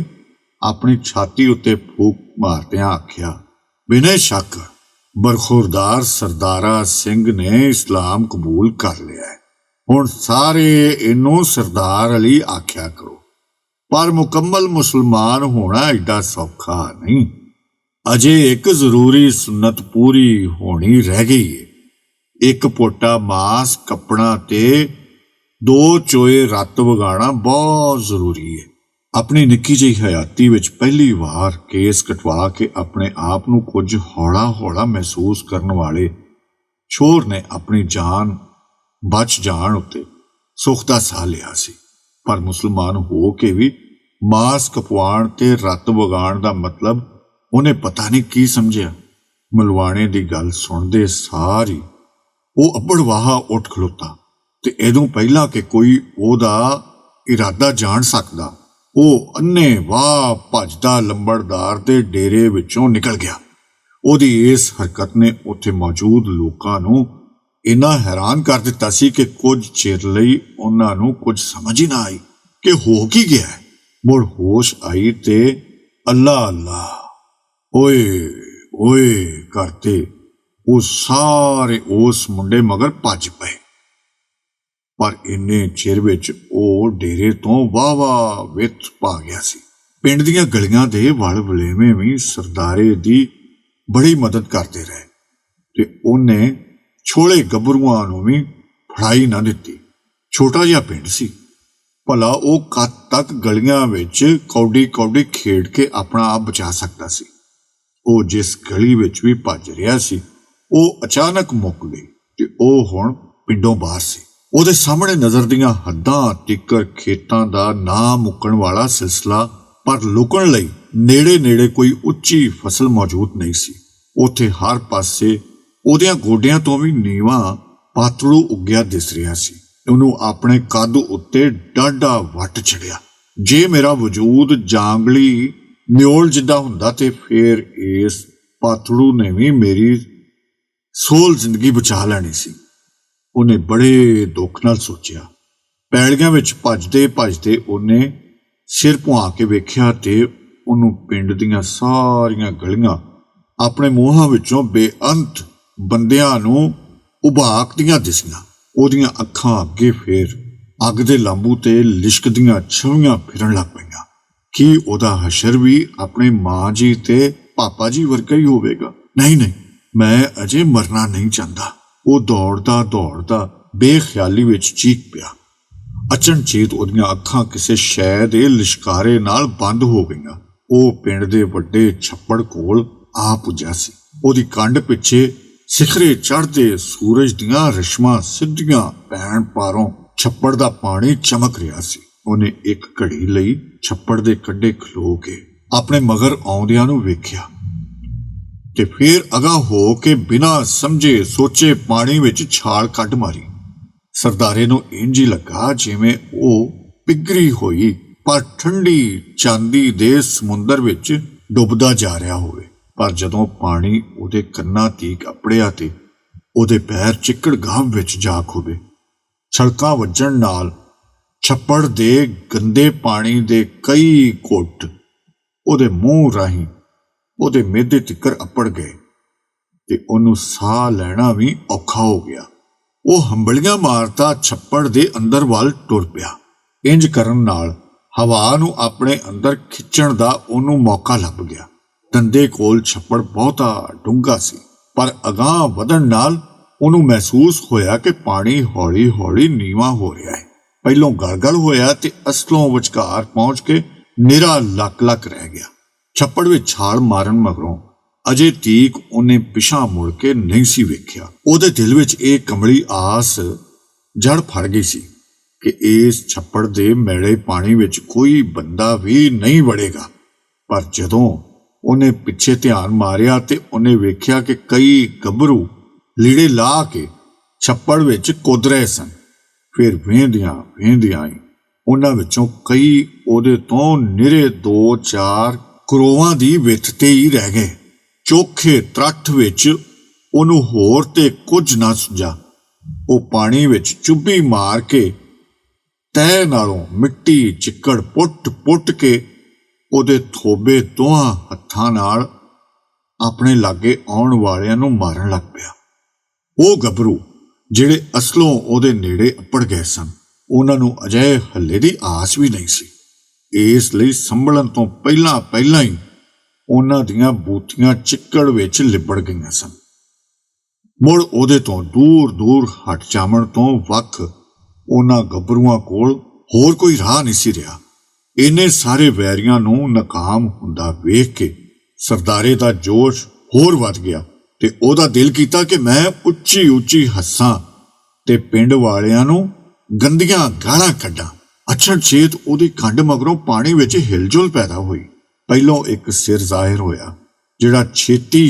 ਆਪਣੀ ਛਾਤੀ ਉੱਤੇ ਫੂਕ ਮਾਰਦਿਆਂ ਆਖਿਆ, ਬਿਨਾਂ ਸ਼ੱਕ ਬਰਖੁਰਦਾਰ ਸਰਦਾਰਾ ਸਿੰਘ ਨੇ ਇਸਲਾਮ ਕਬੂਲ ਕਰ ਲਿਆ ਹੈ। ਹੁਣ ਸਾਰੇ ਇਹਨੂੰ ਸਰਦਾਰ ਅਲੀ ਆਖਿਆ ਕਰੋ। ਪਰ ਮੁਕੰਮਲ ਮੁਸਲਮਾਨ ਹੋਣਾ ਐਡਾ ਸੌਖਾ ਨਹੀਂ। ਅਜੇ ਇੱਕ ਜ਼ਰੂਰੀ ਸੁਨਨਤ ਪੂਰੀ ਹੋਣੀ ਰਹਿ ਗਈ ਹੈ। ਇੱਕ ਪੋਟਾ ਮਾਸ ਕੱਪਣਾ ਤੇ 2 ਚੋਏ ਰੱਤ ਵਗਾਉਣਾ ਬਹੁਤ ਜ਼ਰੂਰੀ ਹੈ। ਆਪਣੀ ਨਿੱਕੀ ਜਿਹੀ ਹਯਾਤੀ ਵਿੱਚ ਪਹਿਲੀ ਵਾਰ ਕੇਸ ਕਟਵਾ ਕੇ ਆਪਣੇ ਆਪ ਨੂੰ ਕੁਝ ਹੌਲਾ ਹੌਲਾ ਮਹਿਸੂਸ ਕਰਨ ਵਾਲੇ ਛੋਰ ਨੇ ਆਪਣੀ ਜਾਨ ਬਚ ਜਾਣ ਉੱਤੇ ਸੁੱਖ ਦਾ ਸਾਹ ਲਿਆ ਸੀ। ਪਰ ਮੁਸਲਮਾਨ ਹੋ ਕੇ ਵੀ ਮਾਸ ਕਪਵਾਉਣ ਤੇ ਰੱਤ ਵਗਾਉਣ ਦਾ ਮਤਲਬ ਉਹਨੇ ਪਤਾ ਨਹੀਂ ਕੀ ਸਮਝਿਆ। ਮਲਵਾਣੇ ਦੀ ਗੱਲ ਸੁਣਦੇ ਸਾਰ ਹੀ ਉਹ ਅੱਬੜ ਵਾਹਾ ਉੱਠ ਖਲੋਤਾ ਤੇ ਇਹਦੋਂ ਪਹਿਲਾਂ ਕਿ ਕੋਈ ਉਹਦਾ ਇਰਾਦਾ ਜਾਣ ਸਕਦਾ, ਉਹ ਅੰਨੇ ਵਾਹ ਭੱਜਦਾ ਲੰਬੜਦਾਰ ਦੇ ਡੇਰੇ ਵਿੱਚੋਂ ਨਿਕਲ ਗਿਆ। ਉਹਦੀ ਇਸ ਹਰਕਤ ਨੇ ਉੱਥੇ ਮੌਜੂਦ ਲੋਕਾਂ ਨੂੰ ਇੰਨਾ ਹੈਰਾਨ ਕਰ ਦਿੱਤਾ ਸੀ ਕਿ ਕੁਝ ਚਿਰ ਲਈ ਉਹਨਾਂ ਨੂੰ ਕੁਝ ਸਮਝ ਹੀ ਨਾ ਆਈ ਕਿ ਹੋ ਕੀ ਗਿਆ। ਮੁੜ ਹੋਸ਼ ਆਈ ਤੇ ਅੱਲਾ ਅੱਲਾ ਓਏ ਓਏ ਕਰਤੇ ਉਹ ਸਾਰੇ ਉਸ ਮੁੰਡੇ ਮਗਰ ਭੱਜ ਪਏ। ਪਰ ਇੰਨੇ ਚਿਰ ਵਿੱਚ ਉਹ ਡੇਰੇ ਤੋਂ ਵਾਹ ਵਿੱਥ ਪਾ ਗਿਆ ਸੀ। ਪਿੰਡ ਦੀਆਂ ਗਲੀਆਂ ਦੇ ਵਲ ਵਲੇਵੇਂ ਵੀ ਸਰਦਾਰੇ ਦੀ ਬੜੀ ਮਦਦ ਕਰਦੇ ਰਹੇ ਤੇ ਉਹਨੇ ਛੋਲੇ ਗੱਭਰੂਆਂ ਨੂੰ ਵੀ ਫੜਾਈ ਨਾ ਦਿੱਤੀ। ਛੋਟਾ ਜਿਹਾ ਪਿੰਡ ਸੀ, ਭਲਾ ਉਹ ਕਦ ਤੱਕ ਗਲੀਆਂ ਵਿੱਚ ਕੌਡੀ ਕੌਡੀ ਖੇਡ ਕੇ ਆਪਣਾ ਆਪ ਬਚਾ ਸਕਦਾ ਸੀ। ਉਹ ਜਿਸ ਗਲੀ ਵਿੱਚ ਵੀ ਭੱਜ ਰਿਹਾ ਸੀ ਉਹ ਅਚਾਨਕ ਮੁੱਕ ਗਈ ਤੇ ਉਹ ਹੁਣ ਪਿੰਡੋਂ ਬਾਹਰ ਸੀ। ਉਹਦੇ ਸਾਹਮਣੇ ਨਜ਼ਰ ਦੀਆਂ ਹੱਦਾਂ ਤੀਕਰ ਖੇਤਾਂ ਦਾ ਨਾ ਮੁੱਕਣ ਵਾਲਾ ਸਿਲਸਿਲਾ, ਪਰ ਲੁਕਣ ਲਈ ਨੇੜੇ ਨੇੜੇ ਕੋਈ ਉੱਚੀ ਫਸਲ ਮੌਜੂਦ ਨਹੀਂ ਸੀ। ਉੱਥੇ ਹਰ ਪਾਸੇ ਉਹਦਿਆਂ ਗੋਡਿਆਂ ਤੋਂ ਵੀ ਨੀਵਾਂ ਪਾਤੜੂ ਉੱਗਿਆ ਦਿਸ ਰਿਹਾ ਸੀ। ਉਹਨੂੰ ਆਪਣੇ ਕੱਦ ਉੱਤੇ ਡਾਢਾ ਵੱਟ ਚੜਿਆ। ਜੇ ਮੇਰਾ ਵਜੂਦ ਜਾਂਗਲੀ ਨਿਓਲ ਜਿੱਦਾਂ ਹੁੰਦਾ ਤੇ ਫੇਰ ਇਸ ਪਾਤੜੂ ਨੇ ਵੀ ਮੇਰੀ ਸੋਲ ਜ਼ਿੰਦਗੀ ਬਚਾ ਲੈਣੀ ਸੀ। ਉਹਨੇ ਬੜੇ ਦੁੱਖ ਨਾਲ ਸੋਚਿਆ। ਪੈਲੀਆਂ ਵਿੱਚ ਭੱਜਦੇ ਭੱਜਦੇ ਉਹਨੇ ਸਿਰ ਭੁਆ ਕੇ ਵੇਖਿਆ ਤੇ ਉਹਨੂੰ ਪਿੰਡ ਦੀਆਂ ਸਾਰੀਆਂ ਗਲੀਆਂ ਆਪਣੇ ਮੂੰਹਾਂ ਵਿੱਚੋਂ ਬੇਅੰਤ ਬੰਦਿਆਂ ਨੂੰ ਉਭਾਕਦੀਆਂ ਦਿਸੀਆਂ। ਉਹਦੀਆਂ ਅੱਖਾਂ ਅੱਗੇ ਫੇਰ ਅੱਗ ਦੇ ਲਾਂਬੂ ਤੇ ਲਿਸ਼ਕਦੀਆਂ ਛਵੀਆਂ ਫਿਰਨ ਲੱਗ ਪਈਆਂ। ਕੀ ਉਹਦਾ ਹਸ਼ਰ ਵੀ ਆਪਣੇ ਮਾਂ ਜੀ ਤੇ ਪਾਪਾ ਜੀ ਵਰਗਾ ਹੀ ਹੋਵੇਗਾ? ਨਹੀਂ ਨਹੀਂ, ਮੈਂ ਅਜੇ ਮਰਨਾ ਨਹੀਂ ਚਾਹੁੰਦਾ। ਉਹ ਦੌੜਦਾ ਦੌੜਦਾ ਬੇਖਿਆਲੀ ਵਿੱਚ ਚੀਕ ਪਿਆ। ਅਚਨਚੇਤ ਉਹਦੀਆਂ ਅੱਖਾਂ ਕਿਸੇ ਸ਼ੈ ਦੇ ਲਿਸ਼ਕਾਰੇ ਨਾਲ ਬੰਦ ਹੋ ਗਈਆਂ। ਉਹ ਪਿੰਡ ਦੇ ਵੱਡੇ ਛੱਪੜ ਕੋਲ ਆ ਪੁੱਜਾ ਸੀ। ਉਹਦੀ ਕੰਡ ਪਿੱਛੇ ਸਿਖਰੇ ਚੜ੍ਹਦੇ ਸੂਰਜ ਦੀਆਂ ਰਸ਼ਮਾਂ ਸਿੱਧੀਆਂ ਪੈਣ ਪਾਰੋਂ ਛੱਪੜ ਦਾ ਪਾਣੀ ਚਮਕ ਰਿਹਾ ਸੀ। ਉਹਨੇ ਇੱਕ ਘੜੀ ਲਈ ਛੱਪੜ ਦੇ ਕੰਢੇ ਖਲੋ ਕੇ ਆਪਣੇ ਮਗਰ ਆਉਂਦਿਆਂ ਨੂੰ ਵੇਖਿਆ ਤੇ ਫੇਰ ਅਗਾਂਹ ਹੋ ਕੇ ਬਿਨਾਂ ਸਮਝੇ ਸੋਚੇ ਪਾਣੀ ਵਿੱਚ ਛਾਲ ਕੱਢ ਮਾਰੀ। ਸਰਦਾਰੇ ਨੂੰ ਇੰਝ ਹੀ ਲੱਗਾ ਜਿਵੇਂ ਉਹ ਪਿਘਰੀ ਹੋਈ ਪਰ ਠੰਡੀ ਚਾਂਦੀ ਦੇ ਸਮੁੰਦਰ ਵਿੱਚ ਡੁੱਬਦਾ ਜਾ ਰਿਹਾ ਹੋਵੇ। ਪਰ ਜਦੋਂ ਪਾਣੀ ਉਹਦੇ ਕੰਨਾਂ ਤੀਕ ਅਪੜਿਆ ਤੇ ਉਹਦੇ ਪੈਰ ਚਿੱਕੜ ਗਾਹ ਵਿੱਚ ਜਾ ਖੁੱਭੇ। ਛਲਕਾਂ ਵੱਜਣ ਨਾਲ ਛੱਪੜ ਦੇ ਗੰਦੇ ਪਾਣੀ ਦੇ ਕਈ ਘੁੱਟ ਉਹਦੇ ਮੂੰਹ ਰਾਹੀਂ ਉਹਦੇ ਮਿਹਦੇ ਤਿੱਕਰ ਅਪੜ ਗਏ ਤੇ ਉਹਨੂੰ ਸਾਹ ਲੈਣਾ ਵੀ ਔਖਾ ਹੋ ਗਿਆ। ਉਹ ਹੰਬਲੀਆਂ ਮਾਰਦਾ ਛੱਪੜ ਦੇ ਅੰਦਰ ਵੱਲ ਟੁਰ ਪਿਆ। ਇੰਜ ਕਰਨ ਨਾਲ ਹਵਾ ਨੂੰ ਆਪਣੇ ਅੰਦਰ ਖਿੱਚਣ ਦਾ ਉਹਨੂੰ ਮੌਕਾ ਲੱਭ ਗਿਆ। ਦੰਦੇ ਕੋਲ ਛੱਪੜ ਬਹੁਤਾ ਡੂੰਘਾ ਸੀ, ਪਰ ਅਗਾਂਹ ਵਧਣ ਨਾਲ ਉਹਨੂੰ ਮਹਿਸੂਸ ਹੋਇਆ ਕਿ ਪਾਣੀ ਹੌਲੀ ਹੌਲੀ ਨੀਵਾਂ ਹੋ ਰਿਹਾ ਹੈ। ਪਹਿਲੋਂ ਗਲਗਲ ਹੋਇਆ ਤੇ ਅਸਲੋਂ ਵਿਚਕਾਰ ਪਹੁੰਚ ਕੇ ਨਿਰਾ ਲੱਕ ਲੱਕ ਰਹਿ ਗਿਆ। ਛੱਪੜ ਵਿੱਚ ਛਾਲ ਮਾਰਨ ਮਗਰੋਂ ਅਜੇ ਤੀਕ ਉਹਨੇ ਪਿਛਾਂ ਮੁੜ ਕੇ ਨਹੀਂ ਸੀ ਵੇਖਿਆ। ਉਹਦੇ ਦਿਲ ਵਿੱਚ ਇਹ ਕਮਲੀ ਆਸ ਜੜ ਫੜ ਗਈ ਸੀ ਕਿ ਇਸ ਛੱਪੜ ਦੇ ਮੈਲੇ ਪਾਣੀ ਵਿੱਚ ਕੋਈ ਬੰਦਾ ਵੀ ਨਹੀਂ ਵੜੇਗਾ। ਪਰ ਜਦੋਂ ਉਹਨੇ ਪਿੱਛੇ ਧਿਆਨ ਮਾਰਿਆ ਤੇ ਉਹਨੇ ਵੇਖਿਆ ਕਿ ਕਈ ਗੱਭਰੂ ਲੀੜੇ ਲਾ ਕੇ ਛੱਪੜ ਵਿੱਚ ਕੁੱਦ ਰਹੇ ਸਨ। ਫਿਰ ਵੇਂਦਿਆਂ ਹੀ ਉਹਨਾਂ ਵਿੱਚੋਂ ਕਈ ਉਹਦੇ ਤੋਂ ਨਿਰੇ 2-4 ਕਰੋਵਾਂ ਦੀ ਵਿੱਥ ਤੇ ਹੀ ਰਹਿ ਗਏ। ਚੋਖੇ ਤਰੱਠ ਵਿੱਚ ਉਹਨੂੰ ਹੋਰ ਤੇ ਕੁਝ ਨਾ ਸੁਝਾ। ਉਹ ਪਾਣੀ ਵਿੱਚ ਚੁੱਭੀ ਮਾਰ ਕੇ ਤਹਿ ਨਾਲੋਂ ਮਿੱਟੀ ਚਿੱਕੜ ਪੁੱਟ ਪੁੱਟ ਕੇ ਉਹਦੇ ਥੋਬੇ ਦੋਹਾਂ ਹੱਥਾਂ ਨਾਲ ਆਪਣੇ ਲਾਗੇ ਆਉਣ ਵਾਲਿਆਂ ਨੂੰ ਮਾਰਨ ਲੱਗ ਪਿਆ। ਉਹ ਗੱਭਰੂ ਜਿਹੜੇ ਅਸਲੋਂ ਉਹਦੇ ਨੇੜੇ ਅੱਪੜ ਗਏ ਸਨ, ਉਹਨਾਂ ਨੂੰ ਅਜੇ ਹੱਲੇ ਦੀ ਆਸ ਵੀ ਨਹੀਂ ਸੀ। ਇਸ ਲਈ ਸੰਭਲਣ ਤੋਂ ਪਹਿਲਾਂ ਹੀ ਉਹਨਾਂ ਦੀਆਂ ਬੂਥੀਆਂ ਚਿੱਕੜ ਵਿੱਚ ਲਿਬੜ ਗਈਆਂ ਸਨ। ਮੁੜ ਉਹਦੇ ਤੋਂ ਦੂਰ ਹਟ ਜਾਵਣ ਤੋਂ ਵੱਖ ਉਹਨਾਂ ਗੱਭਰੂਆਂ ਕੋਲ ਹੋਰ ਕੋਈ ਰਾਹ ਨਹੀਂ ਸੀ ਰਿਹਾ। ਇੰਨੇ ਸਾਰੇ ਵੈਰੀਆਂ ਨੂੰ ਨਾਕਾਮ ਹੁੰਦਾ ਵੇਖ ਕੇ ਸਰਦਾਰੇ ਦਾ ਜੋਸ਼ ਹੋਰ ਵੱਧ ਗਿਆ ਤੇ ਉਹਦਾ ਦਿਲ ਕੀਤਾ ਕਿ ਮੈਂ ਉੱਚੀ ਉੱਚੀ ਹੱਸਾਂ ਤੇ ਪਿੰਡ ਵਾਲਿਆਂ ਨੂੰ ਗੰਦੀਆਂ ਗਾਲਾਂ ਕੱਢਾਂ। ਅਚਨਚੇਤ ਉਹਦੀ ਕੰਡ ਮਗਰੋਂ ਪਾਣੀ ਵਿੱਚ ਹਿਲਜੁਲ ਪੈਦਾ ਹੋਈ। ਪਹਿਲੋਂ ਇੱਕ ਸਿਰ ਜ਼ਾਹਿਰ ਹੋਇਆ ਜਿਹੜਾ ਛੇਤੀ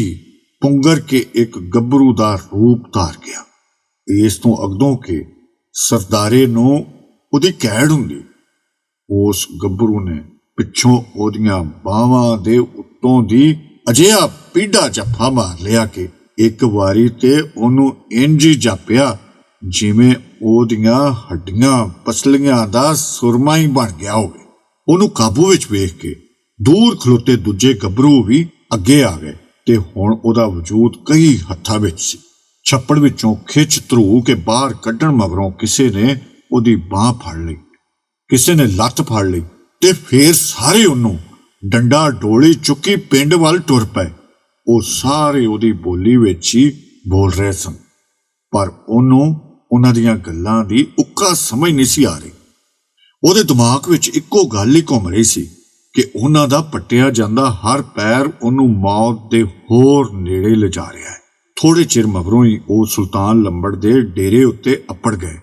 ਪੁੰਗਰ ਕੇ ਇੱਕ ਗੱਭਰੂ ਦਾ ਰੂਪ ਧਾਰ ਗਿਆ। ਇਸ ਤੋਂ ਅਗਦੋਂ ਕਿ ਸਰਦਾਰੇ ਨੂੰ ਉਹਦੀ ਕੈੜ ਹੁੰਦੀ, ਉਸ ਗੱਭਰੂ ਨੇ ਪਿੱਛੋਂ ਉਹਦੀਆਂ ਬਾਹਾਂ ਦੇ ਉੱਤੋਂ ਦੀ ਅਜਿਹਾ ਪੀੜਾ ਜੱਫਾ ਮਾਰ ਲਿਆ ਕਿ ਇੱਕ ਵਾਰੀ ਤੇ ਉਹਨੂੰ ਇੰਜ ਹੀ ਜਾਪਿਆ ਜਿਵੇਂ ਉਹਦੀਆਂ ਹੱਡੀਆਂ ਪਸਲੀਆਂ ਦਾ ਸੁਰਮਾ ਹੀ ਬਣ ਗਿਆ ਹੋਵੇ। ਉਹਨੂੰ ਕਾਬੂ ਵਿੱਚ ਵੇਖ ਕੇ ਦੂਰ ਖਲੋਤੇ ਦੂਜੇ ਗੱਭਰੂ ਵੀ ਅੱਗੇ ਆ ਗਏ ਤੇ ਹੁਣ ਉਹਦਾ ਵਜੂਦ ਕਈ ਹੱਥਾਂ ਵਿੱਚ ਸੀ। ਛੱਪੜ ਵਿੱਚੋਂ ਖਿੱਚ ਧਰੂ ਕੇ ਬਾਹਰ ਕੱਢਣ ਮਗਰੋਂ ਕਿਸੇ ਨੇ ਉਹਦੀ ਬਾਂਹ ਫੜ ਲਈ, ਕਿਸੇ ਨੇ ਲੱਤ ਫੜ ਲਈ ਤੇ ਫੇਰ ਸਾਰੇ ਉਹਨੂੰ ਡੰਡਾ ਡੋਲੀ ਚੁੱਕੀ ਪਿੰਡ ਵੱਲ ਟੁਰ ਪਏ। ਉਹ ਸਾਰੇ ਉਹਦੀ ਬੋਲੀ ਵਿੱਚ ਹੀ ਬੋਲ ਰਹੇ ਸਨ, ਪਰ ਉਹਨੂੰ ਉਹਨਾਂ ਦੀਆਂ ਗੱਲਾਂ ਦੀ ਉੱਕਾ ਸਮਝ ਨਹੀਂ ਸੀ ਆ ਰਹੀ। ਉਹਦੇ ਦਿਮਾਗ ਵਿੱਚ ਇੱਕੋ ਗੱਲ ਹੀ ਘੁੰਮ ਰਹੀ ਸੀ ਕਿ ਉਹਨਾਂ ਦਾ ਪੱਟਿਆ ਜਾਂਦਾ ਹਰ ਪੈਰ ਉਹਨੂੰ ਮੌਤ ਦੇ ਹੋਰ ਨੇੜੇ ਲਿਜਾ ਰਿਹਾ ਹੈ। ਥੋੜੇ ਚਿਰ ਮਗਰੋਂ ਹੀ ਉਹ ਸੁਲਤਾਨ ਲੰਬੜ ਦੇ ਡੇਰੇ ਉੱਤੇ ਅੱਪੜ ਗਏ।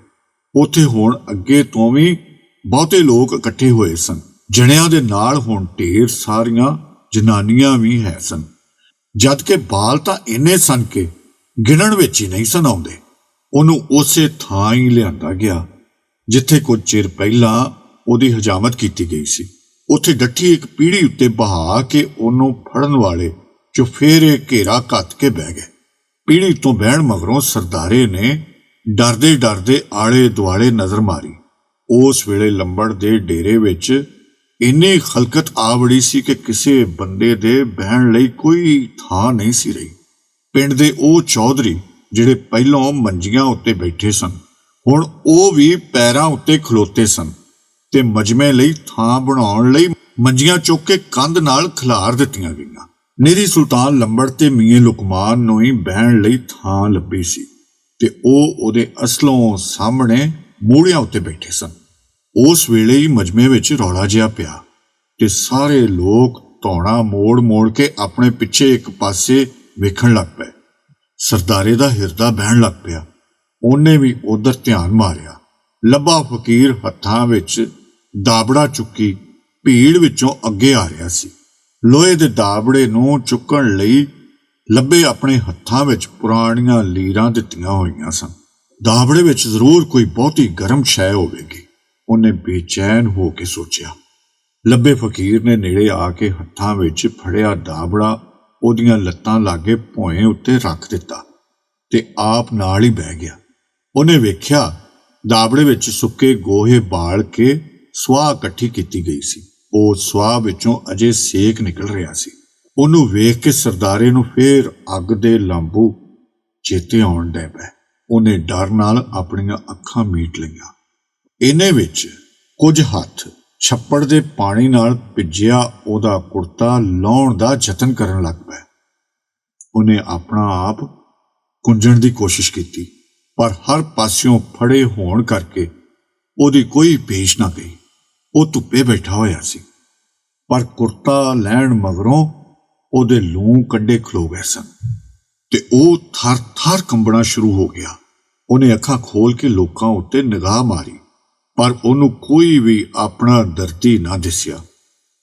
ਉੱਥੇ ਹੁਣ ਅੱਗੇ ਤੋਂ ਵੀ ਬਹੁਤੇ ਲੋਕ ਇਕੱਠੇ ਹੋਏ ਸਨ। ਜਣਿਆਂ ਦੇ ਨਾਲ ਹੁਣ ਢੇਰ ਸਾਰੀਆਂ ਜਨਾਨੀਆਂ ਵੀ ਹੈ ਸਨ, ਜਦ ਕਿ ਬਾਲ ਤਾਂ ਇੰਨੇ ਸਨ ਕਿ ਗਿਣਨ ਵਿੱਚ ਹੀ ਨਹੀਂ ਸਨ ਆਉਂਦੇ। ਉਹਨੂੰ ਉਸੇ ਥਾਂ ਹੀ ਲਿਆਂਦਾ ਗਿਆ ਜਿੱਥੇ ਕੁਝ ਚਿਰ ਪਹਿਲਾਂ ਉਹਦੀ ਹਜਾਮਤ ਕੀਤੀ ਗਈ ਸੀ। ਉੱਥੇ ਡੱਠੀ ਇੱਕ ਪੀੜੀ ਉੱਤੇ ਬਹਾ ਕੇ ਉਹਨੂੰ ਫੜਨ ਵਾਲੇ ਚੁਫੇਰੇ ਘੇਰਾ ਘੱਤ ਕੇ ਬਹਿ ਗਏ। ਪੀੜੀ ਤੋਂ ਬਹਿਣ ਮਗਰੋਂ ਸਰਦਾਰੇ ਨੇ ਡਰਦੇ ਡਰਦੇ ਆਲੇ ਦੁਆਲੇ ਨਜ਼ਰ ਮਾਰੀ। ਉਸ ਵੇਲੇ ਲੰਬੜ ਦੇ ਡੇਰੇ ਵਿੱਚ ਇੰਨੀ ਖਲਕਤ ਆ ਵੜੀ ਸੀ ਕਿ ਕਿਸੇ ਬੰਦੇ ਦੇ ਬਹਿਣ ਲਈ ਕੋਈ ਥਾਂ ਨਹੀਂ ਸੀ ਰਹੀ। ਪਿੰਡ ਦੇ ਉਹ ਚੌਧਰੀ ਜਿਹੜੇ ਪਹਿਲਾਂ ਮੰਜੀਆਂ ਉੱਤੇ ਬੈਠੇ ਸਨ, ਹੁਣ ਉਹ ਵੀ ਪੈਰਾਂ ਉੱਤੇ ਖਲੋਤੇ ਸਨ ਤੇ ਮਜਮੇ ਲਈ ਥਾਂ ਬਣਾਉਣ ਲਈ ਮੰਜੀਆਂ ਚੁੱਕ ਕੇ ਕੰਧ ਨਾਲ ਖਿਲਾਰ ਦਿੱਤੀਆਂ ਗਈਆਂ। ਨਿਰੀ ਸੁਲਤਾਨ ਲੰਬੜ ਤੇ ਮੀਆਂ ਲੁਕਮਾਨ ਨੂੰ ਹੀ ਬਹਿਣ ਲਈ ਥਾਂ ਲੱਭੀ ਸੀ ਤੇ ਉਹ ਉਹਦੇ ਅਸਲੋਂ ਸਾਹਮਣੇ ਮੂਹੜਿਆਂ ਉੱਤੇ ਬੈਠੇ ਸਨ। ਉਸ ਵੇਲੇ ਹੀ ਮਜਮੇ ਵਿੱਚ ਰੌਲਾ ਜਿਹਾ ਪਿਆ ਤੇ ਸਾਰੇ ਲੋਕ ਧੌਣਾ ਮੋੜ ਮੋੜ ਕੇ ਆਪਣੇ ਪਿੱਛੇ ਇੱਕ ਪਾਸੇ ਵੇਖਣ ਲੱਗ ਪਏ। ਸਰਦਾਰੇ ਦਾ ਹਿਰਦਾ ਬਹਿਣ ਲੱਗ ਪਿਆ। ਉਹਨੇ ਵੀ ਉਧਰ ਧਿਆਨ ਮਾਰਿਆ। ਲੱਭਾ ਫਕੀਰ ਹੱਥਾਂ ਵਿੱਚ ਦਾਬੜਾ ਚੁੱਕੀ ਭੀੜ ਵਿੱਚੋਂ ਅੱਗੇ ਆ ਰਿਹਾ ਸੀ। ਲੋਹੇ ਦੇ ਦਾਬੜੇ ਨੂੰ ਚੁੱਕਣ ਲਈ ਲੱਭੇ ਆਪਣੇ ਹੱਥਾਂ ਵਿੱਚ ਪੁਰਾਣੀਆਂ ਲੀਰਾਂ ਦਿੱਤੀਆਂ ਹੋਈਆਂ ਸਨ। ਦਾਬੜੇ ਵਿੱਚ ਜ਼ਰੂਰ ਕੋਈ ਬਹੁਤੀ ਗਰਮ ਸ਼ੈ ਹੋਵੇਗੀ, ਉਹਨੇ ਬੇਚੈਨ ਹੋ ਕੇ ਸੋਚਿਆ। ਲੱਭੇ ਫਕੀਰ ਨੇ ਨੇੜੇ ਆ ਕੇ ਹੱਥਾਂ ਵਿੱਚ ਫੜਿਆ ਦਾਬੜਾ ਉਹਦੀਆਂ ਲੱਤਾਂ ਲਾਗੇ ਭੋਏ ਉੱਤੇ ਰੱਖ ਦਿੱਤਾ ਤੇ ਆਪ ਨਾਲ ਹੀ ਬਹਿ ਗਿਆ। ਉਹਨੇ ਵੇਖਿਆ ਦਾਬੜੇ ਵਿੱਚ ਸੁੱਕੇ ਗੋਹੇ ਬਾਲ ਕੇ ਸੁਆਹ ਇਕੱਠੀ ਕੀਤੀ ਗਈ ਸੀ। ਉਹ ਸੁਆਹ ਵਿੱਚੋਂ ਅਜੇ ਸੇਕ ਨਿਕਲ ਰਿਹਾ ਸੀ। ਉਹਨੂੰ ਵੇਖ ਕੇ ਸਰਦਾਰੇ ਨੂੰ ਫੇਰ ਅੱਗ ਦੇ ਲਾਂਬੂ ਚੇਤੇ ਆਉਣ ਡੈ ਪਏ। ਉਹਨੇ ਡਰ ਨਾਲ ਆਪਣੀਆਂ ਅੱਖਾਂ ਮੀਟ ਲਈਆਂ। ਇਹਨੇ ਵਿੱਚ ਕੁਝ ਹੱਥ ਛੱਪੜ ਦੇ ਪਾਣੀ ਨਾਲ ਭਿੱਜਿਆ ਉਹਦਾ ਕੁੜਤਾ ਲਾਉਣ ਦਾ ਯਤਨ ਕਰਨ ਲੱਗ ਪਏ। ਉਹਨੇ ਆਪਣਾ ਆਪ ਕੁੰਝਣ ਦੀ ਕੋਸ਼ਿਸ਼ ਕੀਤੀ, ਪਰ ਹਰ ਪਾਸਿਓਂ ਫੜੇ ਹੋਣ ਕਰਕੇ ਉਹਦੀ ਕੋਈ ਪੇਸ਼ ਨਾ ਗਈ। ਉਹ ਧੁੱਪੇ ਬੈਠਾ ਹੋਇਆ ਸੀ, ਪਰ ਕੁੜਤਾ ਲੈਣ ਮਗਰੋਂ ਉਹਦੇ ਲੂੰ ਕੰਡੇ ਖਲੋ ਗਏ ਸਨ ਤੇ ਉਹ ਥਰ ਥਰ ਕੰਬਣਾ ਸ਼ੁਰੂ ਹੋ ਗਿਆ। ਉਹਨੇ ਅੱਖਾਂ ਖੋਲ ਕੇ ਲੋਕਾਂ ਉੱਤੇ ਨਿਗਾਹ ਮਾਰੀ, ਪਰ ਉਹਨੂੰ ਕੋਈ ਵੀ ਆਪਣਾ ਦਰਦੀ ਨਾ ਦਿਸਿਆ।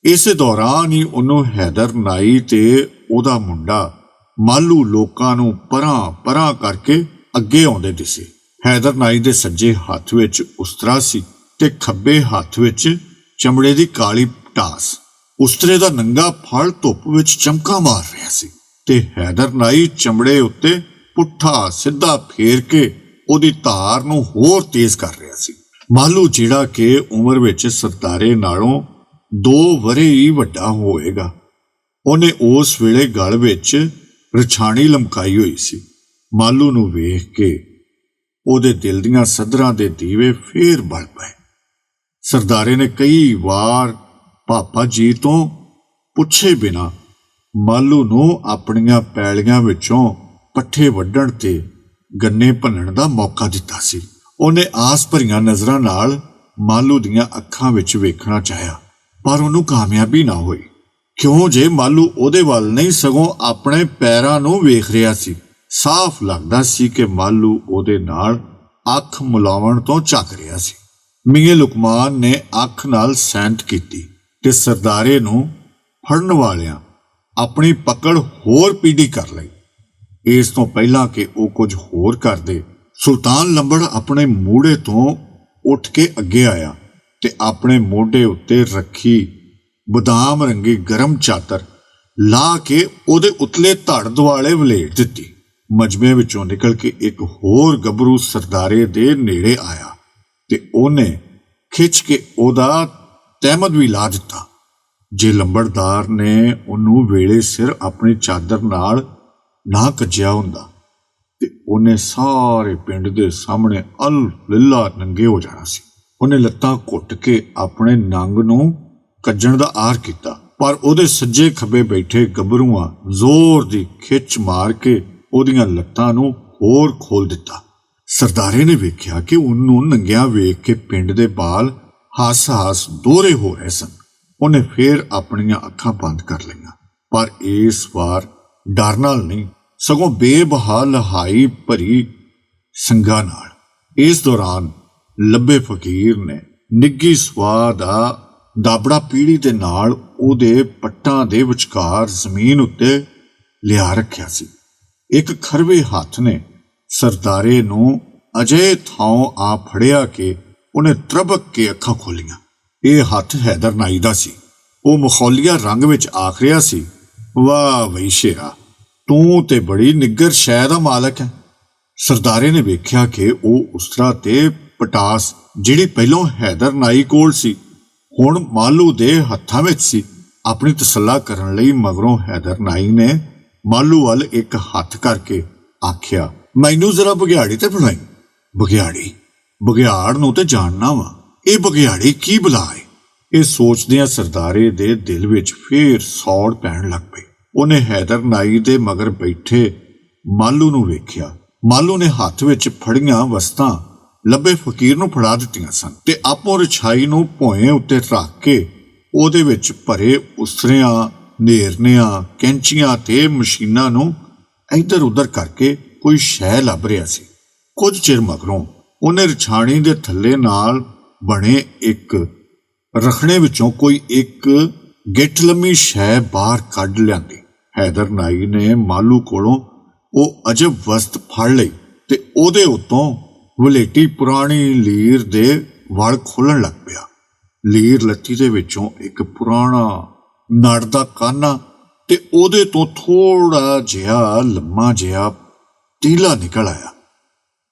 ਇਸੇ ਦੌਰਾਨ ਹੀ ਉਹਨੂੰ ਹੈਦਰ ਨਾਈ ਤੇ ਉਹਦਾ ਮੁੰਡਾ ਮਾਲੂ ਲੋਕਾਂ ਨੂੰ ਪਰਾਂ ਪਰਾਂ ਕਰਕੇ ਅੱਗੇ ਆਉਂਦੇ ਦਿਸੇ। ਹੈਦਰ ਨਾਈ ਦੇ ਸੱਜੇ ਹੱਥ ਵਿੱਚ ਉਸਤਰਾ ਸੀ ਤੇ ਖੱਬੇ ਹੱਥ ਵਿੱਚ ਚਮੜੇ ਦੀ ਕਾਲੀ ਪਟਾਸ। ਉਸਤਰੇ ਦਾ ਨੰਗਾ ਫਲ ਧੁੱਪ ਵਿੱਚ ਚਮਕਾ ਮਾਰ ਰਿਹਾ ਸੀ ਤੇ ਹੈਦਰ ਨਾਈ ਚਮੜੇ ਉੱਤੇ ਪੁੱਠਾ ਸਿੱਧਾ ਫੇਰ ਕੇ ਉਹਦੀ ਧਾਰ ਨੂੰ ਹੋਰ ਤੇਜ਼ ਕਰ ਰਿਹਾ ਸੀ। ਮਾਲੂ ਜਿਹੜਾ ਕਿ ਉਮਰ ਵਿੱਚ ਸਰਦਾਰੇ ਨਾਲੋਂ 2 ਵਰੇ ਹੀ ਵੱਡਾ ਹੋਏਗਾ, ਉਹਨੇ ਉਸ ਵੇਲੇ ਗਲ ਵਿੱਚ ਰਛਾਣੀ ਲਮਕਾਈ ਹੋਈ ਸੀ। ਮਾਲੂ ਨੂੰ ਵੇਖ ਕੇ ਉਹਦੇ ਦਿਲ ਦੀਆਂ ਸੱਧਰਾਂ ਦੇ ਦੀਵੇ ਫੇਰ ਬਲ ਪਏ। ਸਰਦਾਰੇ ਨੇ ਕਈ ਵਾਰ ਪਾਪਾ ਜੀ ਤੋਂ ਪੁੱਛੇ ਬਿਨਾਂ ਮਾਲੂ ਨੂੰ ਆਪਣੀਆਂ ਪੈਲੀਆਂ ਵਿੱਚੋਂ ਪੱਠੇ ਵੱਢਣ ਤੇ ਗੰਨੇ ਭੰਨਣ ਦਾ ਮੌਕਾ ਦਿੱਤਾ ਸੀ। ਉਹਨੇ ਆਸ ਭਰੀਆਂ ਨਜ਼ਰਾਂ ਨਾਲ ਮਾਲੂ ਦੀਆਂ ਅੱਖਾਂ ਵਿੱਚ ਵੇਖਣਾ ਚਾਹਿਆ, ਪਰ ਉਹਨੂੰ ਕਾਮਯਾਬੀ ਨਾ ਹੋਈ। ਕਿਉਂ ਜੇ ਮਾਲੂ ਉਹਦੇ ਵੱਲ ਨਹੀਂ ਸਗੋਂ ਆਪਣੇ ਪੈਰਾਂ ਨੂੰ ਵੇਖ ਰਿਹਾ ਸੀ। ਸਾਫ਼ ਲੱਗਦਾ ਸੀ ਕਿ ਮਾਲੂ ਉਹਦੇ ਨਾਲ ਅੱਖ ਮਿਲਾਉਣ ਤੋਂ ਝੱਕ ਰਿਹਾ ਸੀ। ਮੀਆਂ ਲੁਕਮਾਨ ਨੇ ਅੱਖ ਨਾਲ ਸੈਂਟ ਕੀਤੀ ਤੇ ਸਰਦਾਰੇ ਨੂੰ ਫੜਨ ਵਾਲਿਆਂ ਆਪਣੀ ਪਕੜ ਹੋਰ ਪੀੜੀ ਕਰ ਲਈ। ਇਸ ਤੋਂ ਪਹਿਲਾਂ ਕਿ ਉਹ ਕੁਝ ਹੋਰ ਕਰਦੇ, ਸੁਲਤਾਨ ਲੰਬੜ ਆਪਣੇ ਮੂਹੜੇ ਤੋਂ ਉੱਠ ਕੇ ਅੱਗੇ ਆਇਆ ਤੇ ਆਪਣੇ ਮੋਢੇ ਉੱਤੇ ਰੱਖੀ ਬਦਾਮ ਰੰਗੀ ਗਰਮ ਚਾਦਰ ਲਾ ਕੇ ਉਹਦੇ ਉਤਲੇ ਧੜ ਦੁਆਲੇ ਵਲੇਟ ਦਿੱਤੀ। ਮਜਮੇ ਵਿੱਚੋਂ ਨਿਕਲ ਕੇ ਇੱਕ ਹੋਰ ਗੱਭਰੂ ਸਰਦਾਰੇ ਦੇ ਨੇੜੇ ਆਇਆ ਤੇ ਉਹਨੇ ਖਿੱਚ ਕੇ ਉਹਦਾ ਤਹਿਮਦ ਵੀ ਲਾ ਦਿੱਤਾ। ਜੇ ਲੰਬੜਦਾਰ ਨੇ ਉਹਨੂੰ ਵੇਲੇ ਸਿਰ ਆਪਣੀ ਚਾਦਰ ਨਾਲ ਨਾ ਕੱਜਿਆ ਹੁੰਦਾ ਤੇ ਉਹਨੇ ਸਾਰੇ ਪਿੰਡ ਦੇ ਸਾਹਮਣੇ ਅਲ ਲੱਲਾ ਨੰਗੇ ਹੋ ਜਾਣਾ ਸੀ। ਉਹਨੇ ਲੱਤਾਂ ਘੁੱਟ ਕੇ ਆਪਣੇ ਨੰਗ ਨੂੰ ਕੱਜਣ ਦਾ ਆਰ ਕੀਤਾ, ਪਰ ਉਹਦੇ ਸੱਜੇ ਖੱਬੇ ਬੈਠੇ ਗੱਭਰੂਆਂ ਜ਼ੋਰ ਦੀ ਖਿੱਚ ਮਾਰ ਕੇ ਉਹਦੀਆਂ ਲੱਤਾਂ ਨੂੰ ਹੋਰ ਖੋਲ ਦਿੱਤਾ। ਸਰਦਾਰੇ ਨੇ ਵੇਖਿਆ ਕਿ ਉਹਨੂੰ ਨੰਗਿਆਂ ਵੇਖ ਕੇ ਪਿੰਡ ਦੇ ਬਾਲ ਹਾਸ-ਹਾਸ ਦੋਹਰੇ ਹੋ ਰਹੇ ਸਨ। ਉਹਨੇ ਫੇਰ ਆਪਣੀਆਂ ਅੱਖਾਂ ਬੰਦ ਕਰ ਲਈਆਂ, ਪਰ ਇਸ ਵਾਰ ਡਰ ਨਾਲ ਨਹੀਂ, ਸਗੋਂ ਬੇਬਹਾ ਲਹਾਈ ਭਰੀ ਸੰਗਾਂ ਨਾਲ। ਇਸ ਦੌਰਾਨ ਲੱਭੇ ਫਕੀਰ ਨੇ ਨਿੱਘੀ ਸਵਾਹ ਦਾ ਦਾਬੜਾ ਪੀੜੀ ਦੇ ਨਾਲ ਉਹਦੇ ਪੱਟਾਂ ਦੇ ਵਿਚਕਾਰ ਜ਼ਮੀਨ ਉੱਤੇ ਲਿਆ ਰੱਖਿਆ ਸੀ। ਇੱਕ ਖਰਵੇ ਹੱਥ ਨੇ ਸਰਦਾਰੇ ਨੂੰ ਅਜੇ ਥਾਂ ਆ ਫੜਿਆ ਕਿ ਉਹਨੇ ਤਰਬਕ ਕੇ ਅੱਖਾਂ ਖੋਲੀਆਂ। ਇਹ ਹੱਥ ਹੈਦਰ ਨਾਈ ਦਾ ਸੀ। ਉਹ ਮਖੌਲੀਆ ਰੰਗ ਵਿੱਚ ਆਖ ਰਿਹਾ ਸੀ, ਵਾਹ ਬਈ ਸ਼ੇਰਾ, ਤੂੰ ਤੇ ਬੜੀ ਨਿੱਗਰ ਸ਼ੈ ਦਾ ਮਾਲਕ ਹੈ। ਸਰਦਾਰੇ ਨੇ ਵੇਖਿਆ ਕਿ ਉਹ ਉਸਤਰਾ ਤੇ ਪਟਾਸ ਜਿਹੜੀ ਪਹਿਲਾਂ ਹੈਦਰ ਨਾਈ ਕੋਲ ਸੀ ਹੁਣ ਮਾਲੂ ਦੇ ਹੱਥਾਂ ਵਿੱਚ ਸੀ। ਆਪਣੀ ਤਸੱਲਾ ਕਰਨ ਲਈ ਮਗਰੋਂ ਹੈਦਰ ਨਾਈ ਨੇ ਮਾਲੂ ਵੱਲ ਇੱਕ ਹੱਥ ਕਰਕੇ ਆਖਿਆ, ਮੈਨੂੰ ਜ਼ਰਾ ਬਘਿਆੜੀ ਤੇ ਬੁਲਾਈ। ਬਘਿਆੜ ਨੂੰ ਤੇ ਜਾਣਨਾ ਵਾ, ਇਹ ਬਘਿਆੜੀ ਕੀ ਬਲਾ ਏ। ਇਹ ਸੋਚਦਿਆਂ ਸਰਦਾਰੇ ਦੇ ਦਿਲ ਵਿੱਚ ਫੇਰ ਸੌੜ ਪੈਣ ਲੱਗ ਪਈ। ਉਹਨੇ ਹੈਦਰ ਨਾਈ ਦੇ ਮਗਰ ਬੈਠੇ ਮਾਲੂ ਨੂੰ ਵੇਖਿਆ। ਮਾਲੂ ਨੇ ਹੱਥ ਵਿੱਚ ਫੜੀਆਂ ਵਸਤਾਂ ਲੱਭੇ ਫਕੀਰ ਨੂੰ ਫੜਾ ਦਿੱਤੀਆਂ ਸਨ ਤੇ ਆਪੋ ਰਛਾਈ ਨੂੰ ਭੋਏ ਉੱਤੇ ਰੱਖ ਕੇ ਉਹਦੇ ਵਿੱਚ ਭਰੇ ਉਸਰਿਆਂ, ਨੇਰਨਿਆਂ, ਕੈਂਚੀਆਂ ਤੇ ਮਸ਼ੀਨਾਂ ਨੂੰ ਇੱਧਰ ਉੱਧਰ ਕਰਕੇ ਕੋਈ ਸ਼ੈ ਲੱਭ ਰਿਹਾ ਸੀ। ਕੁਝ ਚਿਰ ਮਗਰੋਂ ਉਹਨੇ ਰਛਾਣੀ ਦੇ ਥੱਲੇ ਨਾਲ ਬਣੇ ਇੱਕ ਰਖਣੇ ਵਿੱਚੋਂ ਕੋਈ ਇੱਕ ਗਿੱਠ ਲੰਮੀ ਸ਼ੈ ਬਾਹਰ ਕੱਢ ਲਿਆਂਦੀ। ਹੈਦਰ ਨਾਈ ਨੇ ਮਾਲੂ ਕੋਲੋਂ ਉਹ ਅਜਬ ਵਸਤ ਫੜ ਲਈ ਤੇ ਉਹਦੇ ਉੱਤੋਂ ਵਲੇਟੀ ਪੁਰਾਣੀ ਲੀਰ ਦੇ ਵਲ ਖੋਲਣ ਲੱਗ ਪਿਆ। ਲੀਰ ਲੱਤੀ ਦੇ ਵਿੱਚੋਂ ਇੱਕ ਪੁਰਾਣਾ ਨੜ ਦਾ ਕਾਨਾ ਤੇ ਉਹਦੇ ਤੋਂ ਥੋੜਾ ਜਿਹਾ ਲੰਮਾ ਜਿਹਾ ਤੀਲਾ ਨਿਕਲ ਆਇਆ,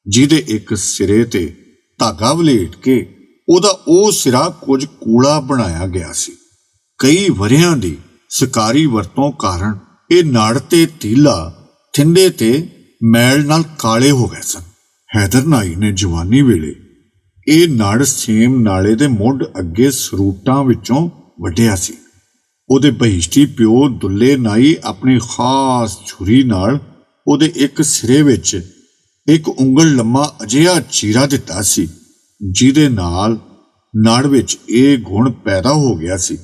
ਜਿਹਦੇ ਇੱਕ ਸਿਰੇ ਤੇ ਧਾਗਾ ਵਲੇਟ ਕੇ ਉਹਦਾ ਉਹ ਸਿਰਾ ਕੁਝ ਕੂੜਾ ਬਣਾਇਆ ਗਿਆ ਸੀ। ਕਈ ਵਰਿਆਂ ਦੀ ਸ਼ਿਕਾਰੀ ਵਰਤੋਂ ਕਾਰਨ ਇਹ ਨੜ ਤੇ ਤੀਲਾ ਥਿੰਦੇ ਤੇ ਮੈਲ ਨਾਲ ਕਾਲੇ ਹੋ ਗਏ ਸਨ। ਹੈਦਰ ਨਾਈ ਨੇ ਜਵਾਨੀ ਵੇਲੇ ਇਹ ਨੜ ਸੇਮ ਨਾਲੇ ਦੇ ਮੁੱਢ ਅੱਗੇ ਸਰੂਟਾਂ ਵਿੱਚੋਂ ਵੱਢਿਆ ਸੀ। ਉਹਦੇ ਬਹਿਸ਼ਤੀ ਪਿਓ ਦੁੱਲੇ ਨਾਈ ਆਪਣੀ ਖਾਸ ਛੁਰੀ ਨਾਲ ਉਹਦੇ ਇੱਕ ਸਿਰੇ ਵਿੱਚ ਇੱਕ ਉਂਗਲ ਲੰਮਾ ਅਜਿਹਾ ਚੀਰਾ ਦਿੱਤਾ ਸੀ, ਜਿਹਦੇ ਨਾਲ ਨੜ ਵਿੱਚ ਇਹ ਗੁਣ ਪੈਦਾ ਹੋ ਗਿਆ ਸੀ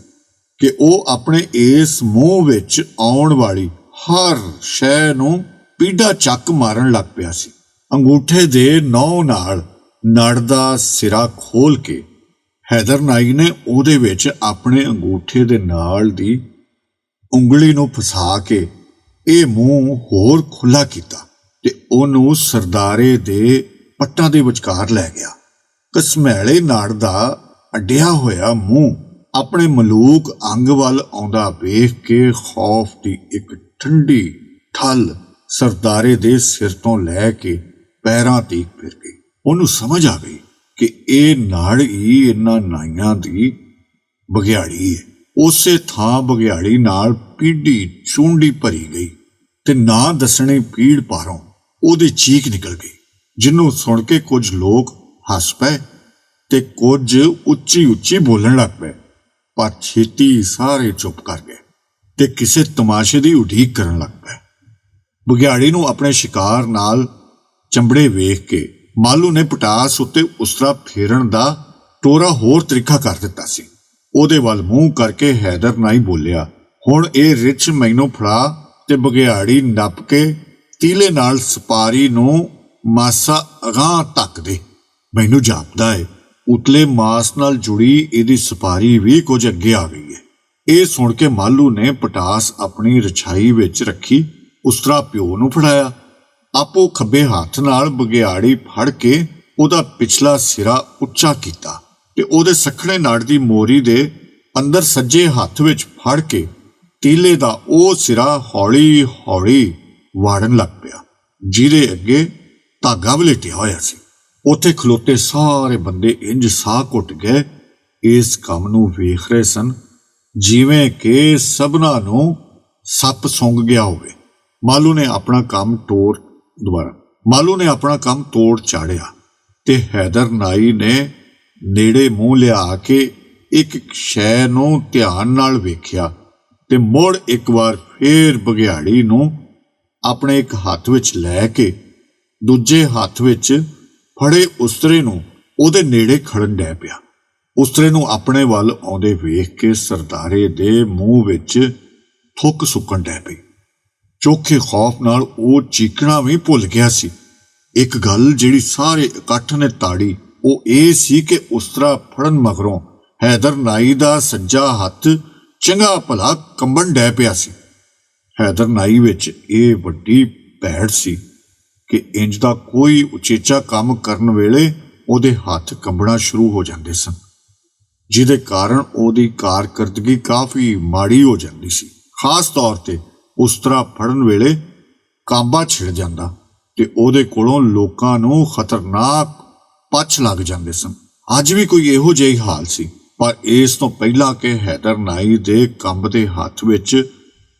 ਕਿ ਉਹ ਆਪਣੇ ਇਸ ਮੂੰਹ ਵਿੱਚ ਆਉਣ ਵਾਲੀ ਹਰ ਸ਼ੈ ਨੂੰ ਪੀੜਾ ਚੱਕ ਮਾਰਨ ਲੱਗ ਪਿਆ ਸੀ। ਅੰਗੂਠੇ ਦੇ ਨਹੁੰ ਨਾਲ ਨੜ ਦਾ ਸਿਰਾ ਖੋਲ ਕੇ ਹੈਦਰ ਨਾਈ ਨੇ ਉਹਦੇ ਵਿੱਚ ਆਪਣੇ ਅੰਗੂਠੇ ਦੇ ਨਾਲ ਦੀ ਉਂਗਲੀ ਨੂੰ ਫਸਾ ਕੇ ਇਹ ਮੂੰਹ ਹੋਰ ਖੁੱਲਾ ਕੀਤਾ ਤੇ ਉਹਨੂੰ ਸਰਦਾਰੇ ਦੇ ਪੱਟਾਂ ਦੇ ਵਿਚਕਾਰ ਲੈ ਗਿਆ। ਕਸਮੈਲੇ ਨੜ ਦਾ ਅੱਡਿਆ ਹੋਇਆ ਮੂੰਹ ਆਪਣੇ ਮਲੂਕ ਅੰਗ ਵੱਲ ਆਉਂਦਾ ਵੇਖ ਕੇ ਖੌਫ ਦੀ ਇੱਕ ਠੰਡੀ ਠੱਲ ਸਰਦਾਰੇ ਦੇ ਸਿਰ ਤੋਂ ਲੈ ਕੇ ਪੈਰਾਂ ਤੀਕ ਫਿਰ ਗਈ। ਉਹਨੂੰ ਸਮਝ ਆ ਗਈ ਕਿ ਇਹ ਨਾੜ ਹੀ ਇਹਨਾਂ ਨਾਈਆਂ ਦੀ ਬਘਿਆੜੀ ਹੈ। ਉਸੇ ਥਾਂ ਬਘਿਆੜੀ ਨਾਲ ਪੀੜੀ ਚੂੰਡੀ ਭਰੀ ਗਈ ਤੇ ਨਾ ਦੱਸਣੀ ਪੀੜ ਪਾਰੋਂ ਉਹਦੀ ਚੀਕ ਨਿਕਲ ਗਈ, ਜਿਹਨੂੰ ਸੁਣ ਕੇ ਕੁਝ ਲੋਕ ਹੱਸ ਪਏ ਤੇ ਕੁਝ ਉੱਚੀ ਉੱਚੀ ਬੋਲਣ ਲੱਗ ਪਏ, ਪਰ ਛੇਤੀ ਸਾਰੇ ਚੁੱਪ ਕਰ ਗਏ ਤੇ ਕਿਸੇ ਤਮਾਸ਼ੇ ਦੀ ਉਡੀਕ ਕਰਨ ਲੱਗ ਪਏ। ਬਘਿਆੜੀ ਨੂੰ ਆਪਣੇ ਸ਼ਿਕਾਰ ਨਾਲ ਚੰਬੜੇ ਵੇਖ ਕੇ ਮਾਲੂ ਨੇ ਪਟਾਸ ਉੱਤੇ ਉਸਰਾ ਫੇਰਨ ਦਾ ਟੋਰਾ ਹੋਰ ਤਰੀਕਾ ਕਰ ਦਿੱਤਾ ਸੀ। ਉਹਦੇ ਵੱਲ ਮੂੰਹ ਕਰਕੇ ਹੈਦਰ ਨਾਈ ਬੋਲਿਆ, ਹੁਣ ਇਹ ਰਿੱਛ ਮੈਨੂੰ ਫੜਾ ਤੇ ਬਘਿਆੜੀ ਨੱਪ ਕੇ ਤੀਲੇ ਨਾਲ ਸਪਾਰੀ ਨੂੰ ਮਾਸਾ ਅਗਾਂਹ ਧੱਕ ਦੇ। ਮੈਨੂੰ ਜਾਪਦਾ ਏ ਉਤਲੇ ਮਾਸ ਨਾਲ ਜੁੜੀ ਇਹਦੀ ਸਪਾਰੀ ਵੀ ਕੁਝ ਅੱਗੇ ਆ ਗਈ ਹੈ। ਇਹ ਸੁਣ ਕੇ ਮਾਲੂ ਨੇ ਪਟਾਸ ਆਪਣੀ ਰਛਾਈ ਵਿੱਚ ਰੱਖੀ ਉਸਰਾ ਪਿਓ ਨੂੰ ਫੜਾਇਆ। ਆਪੋ ਖੱਬੇ ਹੱਥ ਨਾਲ ਬਘਿਆੜੀ ਫੜ ਕੇ ਉਹਦਾ ਪਿਛਲਾ ਸਿਰਾ ਉੱਚਾ ਕੀਤਾ ਤੇ ਉਹਦੇ ਸੱਖਣੇ ਨਾੜ ਦੀ ਮੋਰੀ ਦੇ ਅੰਦਰ ਸੱਜੇ ਹੱਥ ਵਿੱਚ ਫੜ ਕੇ ਤੀਲੇ ਦਾ ਉਹ ਸਿਰਾ ਹੌਲੀ ਹੌਲੀ ਵਾੜਨ ਲੱਗ ਪਿਆ, ਜਿਹਦੇ ਅੱਗੇ ਧਾਗਾ ਵਲੇਟਿਆ ਹੋਇਆ ਸੀ। ਉੱਥੇ ਖਲੋਤੇ ਸਾਰੇ ਬੰਦੇ ਇੰਜ ਸਾਹ ਘੁੱਟ ਗਏ, ਇਸ ਕੰਮ ਨੂੰ ਵੇਖ ਰਹੇ ਸਨ ਜਿਵੇਂ ਕਿ ਸਭਨਾਂ ਨੂੰ ਸੱਪ ਸੁੰਘ ਗਿਆ ਹੋਵੇ। ਮਾਲੂ ਨੇ ਆਪਣਾ ਕੰਮ ਤੋੜ ਚਾੜਿਆ ਤੇ ਹੈਦਰ ਨਾਈ ਨੇ ਨੇੜੇ ਮੂੰਹ ਲਿਆ ਕੇ ਇੱਕ ਸ਼ੈ ਨੂੰ ਧਿਆਨ ਨਾਲ ਵੇਖਿਆ ਤੇ ਮੁੜ ਇੱਕ ਵਾਰ ਫੇਰ ਬਘਿਆੜੀ ਨੂੰ ਆਪਣੇ ਇੱਕ ਹੱਥ ਵਿੱਚ ਲੈ ਕੇ ਦੂਜੇ ਹੱਥ ਵਿੱਚ ਫੜੇ ਉਸਤਰੇ ਨੂੰ ਉਹਦੇ ਨੇੜੇ ਖੜਨ ਡੈ ਪਿਆ। ਉਸਤਰੇ ਨੂੰ ਆਪਣੇ ਵੱਲ ਆਉਂਦੇ ਵੇਖ ਕੇ ਸਰਦਾਰੇ ਦੇ ਮੂੰਹ ਵਿੱਚ ਥੁੱਕ ਸੁੱਕਣ ਡੈ ਪਈ। ਚੋਖੇ ਖੌਫ ਨਾਲ ਉਹ ਚੀਕਣਾ ਵੀ ਭੁੱਲ ਗਿਆ ਸੀ। ਇੱਕ ਗੱਲ ਜਿਹੜੀ ਸਾਰੇ ਇਕੱਠ ਨੇ ਤਾੜੀ ਉਹ ਇਹ ਸੀ ਕਿ ਉਸਤਰਾ ਫੜਨ ਮਗਰੋਂ ਹੈਦਰ ਨਾਈ ਦਾ ਸੱਜਾ ਹੱਥ ਚੰਗਾ ਭਲਾ ਕੰਬਣ ਡੈ ਪਿਆ ਸੀ। ਹੈਦਰ ਨਾਈ ਵਿੱਚ ਇਹ ਵੱਡੀ ਭੈੜ ਸੀ ਕਿ ਇੰਜ ਦਾ ਕੋਈ ਉਚੇਚਾ ਕੰਮ ਕਰਨ ਵੇਲੇ ਉਹਦੇ ਹੱਥ ਕੰਬਣਾ ਸ਼ੁਰੂ ਹੋ ਜਾਂਦੇ ਸਨ, ਜਿਹਦੇ ਕਾਰਨ ਉਹਦੀ ਕਾਰਕਰਦਗੀ ਕਾਫੀ ਮਾੜੀ ਹੋ ਜਾਂਦੀ ਸੀ। ਖਾਸ ਤੌਰ ਤੇ ਉਸਤਰਾ ਫੜਨ ਵੇਲੇ ਕਾਂਬਾ ਛਿੜ ਜਾਂਦਾ ਤੇ ਉਹਦੇ ਕੋਲੋਂ ਲੋਕਾਂ ਨੂੰ ਖਤਰਨਾਕ ਪੱਛ ਲੱਗ ਜਾਂਦੇ ਸਨ। ਅੱਜ ਵੀ ਕੋਈ ਇਹੋ ਜਿਹੀ ਹਾਲ ਸੀ, ਪਰ ਇਸ ਤੋਂ ਪਹਿਲਾਂ ਕਿ ਹੈਦਰ ਨਾਈ ਦੇ ਕੰਬਦੇ ਹੱਥ ਵਿੱਚ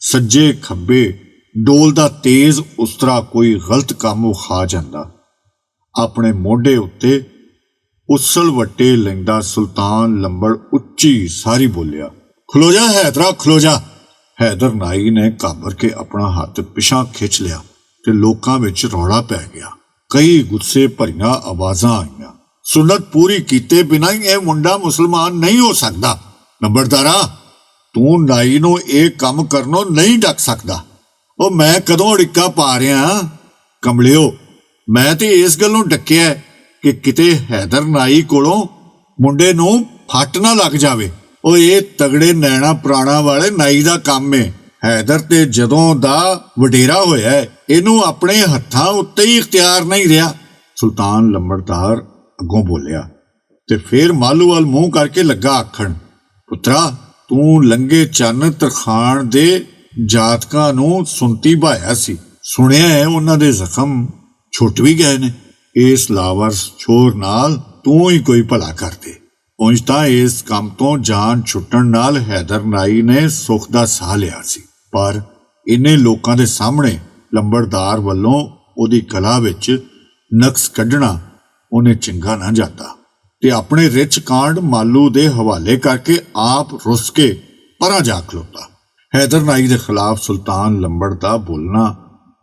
ਸੱਜੇ ਖੱਬੇ ਡੋਲਦਾ ਤੇਜ਼ ਉਸਤਰਾ ਕੋਈ ਗਲਤ ਕੰਮ ਵਿਖਾ ਜਾਂਦਾ, ਆਪਣੇ ਮੋਢੇ ਉੱਤੇ ਉਸਲ ਵੱਟੇ ਲੈਂਦਾ ਸੁਲਤਾਨ ਲੰਬੜ ਉੱਚੀ ਸਾਰੀ ਬੋਲਿਆ, ਖਲੋ ਜਾ ਹੈਦਰਾ, ਖਲੋ ਜਾ। ਹੈਦਰ ਨਾਈ ਨੇ ਘਾਬਰ ਕੇ ਆਪਣਾ ਹੱਥ ਪਿਛਾਂ ਖਿੱਚ ਲਿਆ ਤੇ ਲੋਕਾਂ ਵਿੱਚ ਰੌਲਾ ਪੈ ਗਿਆ। ਕਈ ਗੁੱਸੇ ਭਰੀਆਂ ਆਵਾਜ਼ਾਂ ਆਈਆਂ, ਸੁਨਤ ਪੂਰੀ ਕੀਤੇ ਬਿਨਾਂ ਹੀ ਇਹ ਮੁੰਡਾ ਮੁਸਲਮਾਨ ਨਹੀਂ ਹੋ ਸਕਦਾ। ਨੰਬਰਦਾਰਾ, ਤੂੰ ਨਾਈ ਨੂੰ ਇਹ ਕੰਮ ਕਰਨੋਂ ਨਹੀਂ ਡੱਕ ਸਕਦਾ। ਉਹ ਮੈਂ ਕਦੋਂ ਅੜਿੱਕਾ ਪਾ ਰਿਹਾ? ਕਮਲਿਓ, ਮੈਂ ਤੇ ਇਸ ਗੱਲੋਂ ਡੱਕਿਆ ਕਿ ਕਿਤੇ ਹੈਦਰ ਨਾਈ ਕੋਲੋਂ ਮੁੰਡੇ ਨੂੰ ਫੱਟ ਨਾ ਲੱਗ ਜਾਵੇ। ਉਹ ਇਹ ਤਗੜੇ ਨੈਣਾ ਪ੍ਰਾਣਾ ਵਾਲੇ ਨਾਈ ਦਾ ਕੰਮ ਏ। ਹੈਦਰ ਤੇ ਜਦੋਂ ਦਾ ਵਡੇਰਾ ਹੋਇਆ ਇਹਨੂੰ ਆਪਣੇ ਹੱਥਾਂ ਉੱਤੇ ਹੀ ਇਖਤਿਆਰ ਨਹੀਂ ਰਿਹਾ। ਸੁਲਤਾਨ ਲੰਬੜਦਾਰ ਅੱਗੋਂ ਬੋਲਿਆ ਤੇ ਫੇਰ ਮਾਲੂ ਵੱਲ ਮੂੰਹ ਕਰਕੇ ਲੱਗਾ ਆਖਣ, ਪੁੱਤਰਾ, ਤੂੰ ਲੰਗੇ ਚੰਨ ਤਰਖਾਣ ਦੇ ਜਾਤਕਾਂ ਨੂੰ ਸੁਣਤੀ ਭਾਇਆ ਸੀ। ਸੁਣਿਆ ਹੈ ਉਹਨਾਂ ਦੇ ਜ਼ਖਮ ਛੁੱਟ ਵੀ ਗਏ ਨੇ। ਇਸ ਲਾਵਰਸ ਛੋਰ ਨਾਲ ਤੂੰ ਹੀ ਕੋਈ ਭਲਾ ਕਰਦੇ। ਉਂਝ ਤਾਂ ਇਸ ਕੰਮ ਤੋਂ ਜਾਨ ਛੁੱਟਣ ਨਾਲ ਹੈਦਰ ਨਾਈ ਨੇ ਸੁੱਖ ਦਾ ਸਾਹ ਲਿਆ ਸੀ, ਪਰ ਇੰਨੇ ਲੋਕਾਂ ਦੇ ਸਾਹਮਣੇ ਲੰਬੜਦਾਰ ਵੱਲੋਂ ਉਹਦੀ ਕਲਾ ਵਿੱਚ ਨਕਸ ਕੱਢਣਾ ਉਹਨੇ ਚੰਗਾ ਨਾ ਜਾਂਦਾ ਤੇ ਆਪਣੇ ਰਿਚ ਕਾਂਡ ਮਾਲੂ ਦੇ ਹਵਾਲੇ ਕਰਕੇ ਆਪ ਰੁੱਸ ਕੇ ਪਰਾਂ ਜਾ ਖਲੋਤਾ। ਹੈਦਰ ਨਾਈ ਦੇ ਖਿਲਾਫ ਸੁਲਤਾਨ ਲੰਬੜ ਦਾ ਬੋਲਣਾ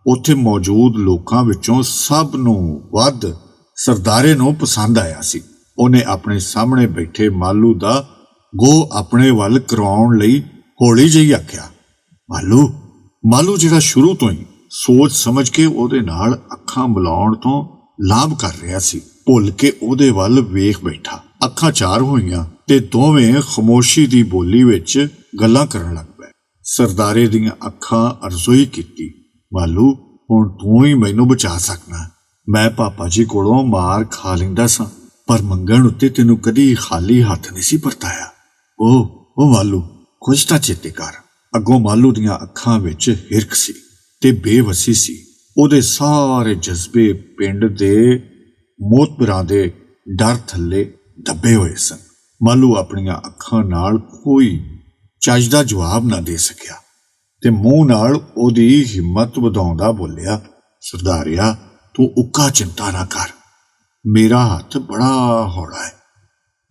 ਉੱਥੇ ਮੌਜੂਦ ਲੋਕਾਂ ਵਿੱਚੋਂ ਸਭ ਨੂੰ ਵੱਧ ਸਰਦਾਰੇ ਨੂੰ ਪਸੰਦ ਆਇਆ ਸੀ। ਉਹਨੇ ਆਪਣੇ ਸਾਹਮਣੇ ਬੈਠੇ ਮਾਲੂ ਦਾ ਗੋ ਆਪਣੇ ਵੱਲ ਕਰਵਾਉਣ ਲਈ ਹੌਲੀ ਜਿਹੀ ਆਖਿਆ, ਮਾਲੂ ਜਿਹੜਾ ਸ਼ੁਰੂ ਤੋਂ ਹੀ ਸੋਚ ਸਮਝ ਕੇ ਉਹਦੇ ਨਾਲ ਅੱਖਾਂ ਮਿਲਾਉਣ ਤੋਂ ਲਾਭ ਕਰ ਰਿਹਾ ਸੀ, ਭੁੱਲ ਕੇ ਉਹਦੇ ਵੱਲ ਵੇਖ ਬੈਠਾ। ਅੱਖਾਂ ਚਾਰ ਹੋਈਆਂ ਤੇ ਦੋਵੇਂ ਖਾਮੋਸ਼ੀ ਦੀ ਬੋਲੀ ਵਿੱਚ ਗੱਲਾਂ ਕਰਨ ਲੱਗ ਪਏ। ਸਰਦਾਰੇ ਦੀਆਂ ਅੱਖਾਂ ਅਰਜ਼ੋਈ ਕੀਤੀ, ਮਾਲੂ, ਹੁਣ ਤੂੰ ਹੀ ਮੈਨੂੰ ਬਚਾ ਸਕਣਾ। ਮੈਂ ਪਾਪਾ ਜੀ ਕੋਲੋਂ ਮਾਰ ਖਾ ਲੈਂਦਾ ਸਾਂ, ਪਰ ਮੰਗਣ ਉੱਤੇ ਤੈਨੂੰ ਕਦੀ ਖਾਲੀ ਹੱਥ ਨਹੀਂ ਸੀ ਪਰਤਾਇਆ। ਉਹ ਮਾਲੂ, ਕੁਝ ਤਾਂ ਚੇਤੇ ਕਰ। ਅੱਗੋਂ ਮਾਲੂ ਦੀਆਂ ਅੱਖਾਂ ਵਿੱਚ ਹਿਰਖ ਸੀ ਤੇ ਬੇਵਸੀ ਸੀ। ਉਹਦੇ ਸਾਰੇ ਜਜ਼ਬੇ ਪਿੰਡ ਦੇ ਮੋਤਬਰਾਂ ਦੇ ਡਰ ਥੱਲੇ ਦੱਬੇ ਹੋਏ ਸਨ। ਮਾਲੂ ਆਪਣੀਆਂ ਅੱਖਾਂ ਨਾਲ ਕੋਈ ਚੱਜ ਦਾ ਜਵਾਬ ਨਾ ਦੇ ਸਕਿਆ ਤੇ ਮੂੰਹ ਨਾਲ ਉਹਦੀ ਹਿੰਮਤ ਵਧਾਉਂਦਾ ਬੋਲਿਆ, ਸਰਦਾਰਿਆ, ਤੂੰ ਉੱਕਾ ਚਿੰਤਾ ਨਾ ਕਰ। ਮੇਰਾ ਹੱਥ ਬੜਾ ਹੌਲਾ ਹੈ,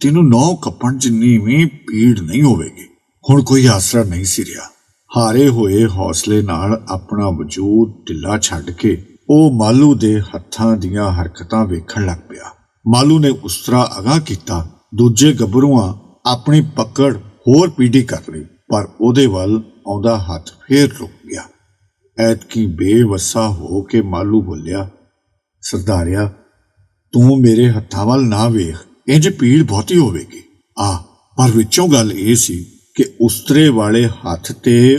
ਤੈਨੂੰ ਨਹੁੰ ਕੱਪਣ ਜਿੰਨੀ ਵੀ ਪੀੜ ਨਹੀਂ ਹੋਵੇਗੀ। ਹੁਣ ਕੋਈ ਆਸਰਾ ਨਹੀਂ ਸੀ ਰਿਹਾ। ਹਾਰੇ ਹੋਏ ਹੌਸਲੇ ਨਾਲ ਆਪਣਾ ਵਜੂਦ ਢਿੱਲਾ ਛੱਡ ਕੇ ਉਹ ਮਾਲੂ ਦੇ ਹੱਥਾਂ ਦੀਆਂ ਹਰਕਤਾਂ ਵੇਖਣ ਲੱਗ ਪਿਆ। ਮਾਲੂ ਨੇ ਉਸ ਤਰ੍ਹਾਂ ਅਗਾਂਹ ਕੀਤਾ, ਦੂਜੇ ਗੱਭਰੂਆਂ ਆਪਣੀ ਪਕੜ ਹੋਰ ਪੀੜੀ ਕਰ ਲਈ, ਪਰ ਉਹਦੇ ਵੱਲ ਆਉਂਦਾ ਹੱਥ ਫੇਰ ਰੁਕ ਗਿਆ। ਐਤਕੀ ਬੇਵੱਸਾ ਹੋ ਕੇ ਮਾਲੂ ਬੋਲਿਆ, ਸਰਦਾਰਿਆ, ਤੂੰ ਮੇਰੇ ਹੱਥਾਂ ਵੱਲ ਨਾ ਵੇਖ, ਇੰਜ ਪੀੜ ਬਹੁਤੀ ਹੋਵੇਗੀ। ਪਰ ਵਿੱਚੋਂ ਗੱਲ ਇਹ ਸੀ ਕਿ ਉਸਤਰੇ ਵਾਲੇ ਹੱਥ ਤੇ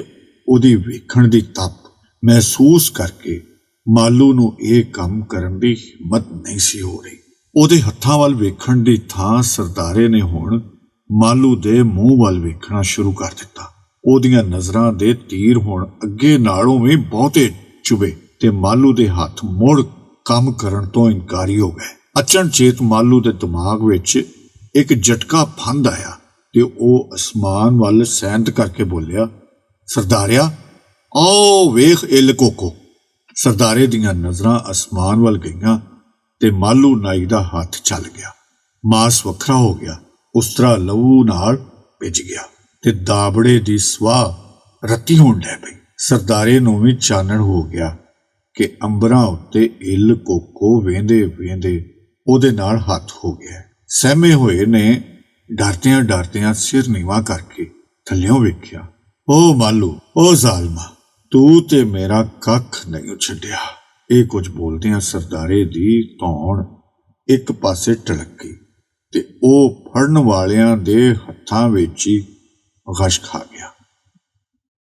ਉਹਦੀ ਵੇਖਣ ਦੀ ਤਪ ਮਹਿਸੂਸ ਕਰਕੇ ਮਾਲੂ ਨੂੰ ਇਹ ਕੰਮ ਕਰਨ ਦੀ ਹਿੰਮਤ ਨਹੀਂ ਸੀ ਹੋ ਰਹੀ। ਉਹਦੇ ਹੱਥਾਂ ਵੱਲ ਵੇਖਣ ਦੀ ਥਾਂ ਸਰਦਾਰੇ ਨੇ ਹੁਣ ਮਾਲੂ ਦੇ ਮੂੰਹ ਵੱਲ ਵੇਖਣਾ ਸ਼ੁਰੂ ਕਰ ਦਿੱਤਾ। ਉਹਦੀਆਂ ਨਜ਼ਰਾਂ ਦੇ ਤੀਰ ਹੁਣ ਅੱਗੇ ਨਾਲੋਂ ਵੀ ਬਹੁਤੇ ਚੁਭੇ ਤੇ ਮਾਲੂ ਦੇ ਹੱਥ ਮੁੜ ਕੰਮ ਕਰਨ ਤੋਂ ਇਨਕਾਰੀ ਹੋ ਗਏ। ਅਚਨਚੇਤ ਮਾਲੂ ਦੇ ਦਿਮਾਗ ਵਿੱਚ ਇੱਕ ਝਟਕਾ ਫੰਦ ਆਇਆ ਤੇ ਉਹ ਅਸਮਾਨ ਵੱਲ ਸੈਂਤ ਕਰਕੇ ਬੋਲਿਆ, ਸਰਦਾਰਿਆ, ਆਓ ਵੇਖ ਇਲ ਕੋਕੋ। ਸਰਦਾਰੇ ਦੀਆਂ ਨਜ਼ਰਾਂ ਅਸਮਾਨ ਵੱਲ ਗਈਆਂ ਤੇ ਮਾਲੂ ਨਾਈ ਦਾ ਹੱਥ ਚੱਲ ਗਿਆ। ਮਾਸ ਵੱਖਰਾ ਹੋ ਗਿਆ, ਉਸਤਰਾ ਲਹੂ ਨਾਲ ਭਿੱਜ ਗਿਆ ਤੇ ਦਾਬੜੇ ਦੀ ਸਵਾਹ ਰੱਤੀ ਹੋਣ ਲੱਗ ਪਈ। ਸਰਦਾਰੇ ਨੂੰ ਵੀ ਚਾਨਣ ਹੋ ਗਿਆ ਕਿ ਅੰਬਰਾਂ ਉੱਤੇ ਇਲ ਕੋਕੋ ਵੇਂਦੇ ਵੇਂਦੇ ਉਹਦੇ ਨਾਲ ਹੱਥ ਹੋ ਗਿਆ। ਸਹਿਮੇ ਹੋਏ ਨੇ ਡਰਦਿਆਂ ਡਰਦਿਆਂ ਸਿਰ ਨੀਵਾਂ ਕਰਕੇ ਥੱਲਿਓਂ ਵੇਖਿਆ। ਉਹ ਮਾਲੂ, ਉਹ ਜ਼ਾਲਮਾ, ਤੂੰ ਤੇ ਮੇਰਾ ਕੱਖ ਨਹੀਂ ਛੱਡਿਆ। ਇਹ ਕੁਝ ਬੋਲਦਿਆਂ ਸਰਦਾਰੇ ਦੀ ਧੌਣ ਇੱਕ ਪਾਸੇ ਟਲਕ ਗਈ ਤੇ ਉਹ ਫੜਨ ਵਾਲਿਆਂ ਦੇ ਹੱਥਾਂ ਵਿੱਚ ਹੀ ਗਸ਼ ਖਾ ਗਿਆ।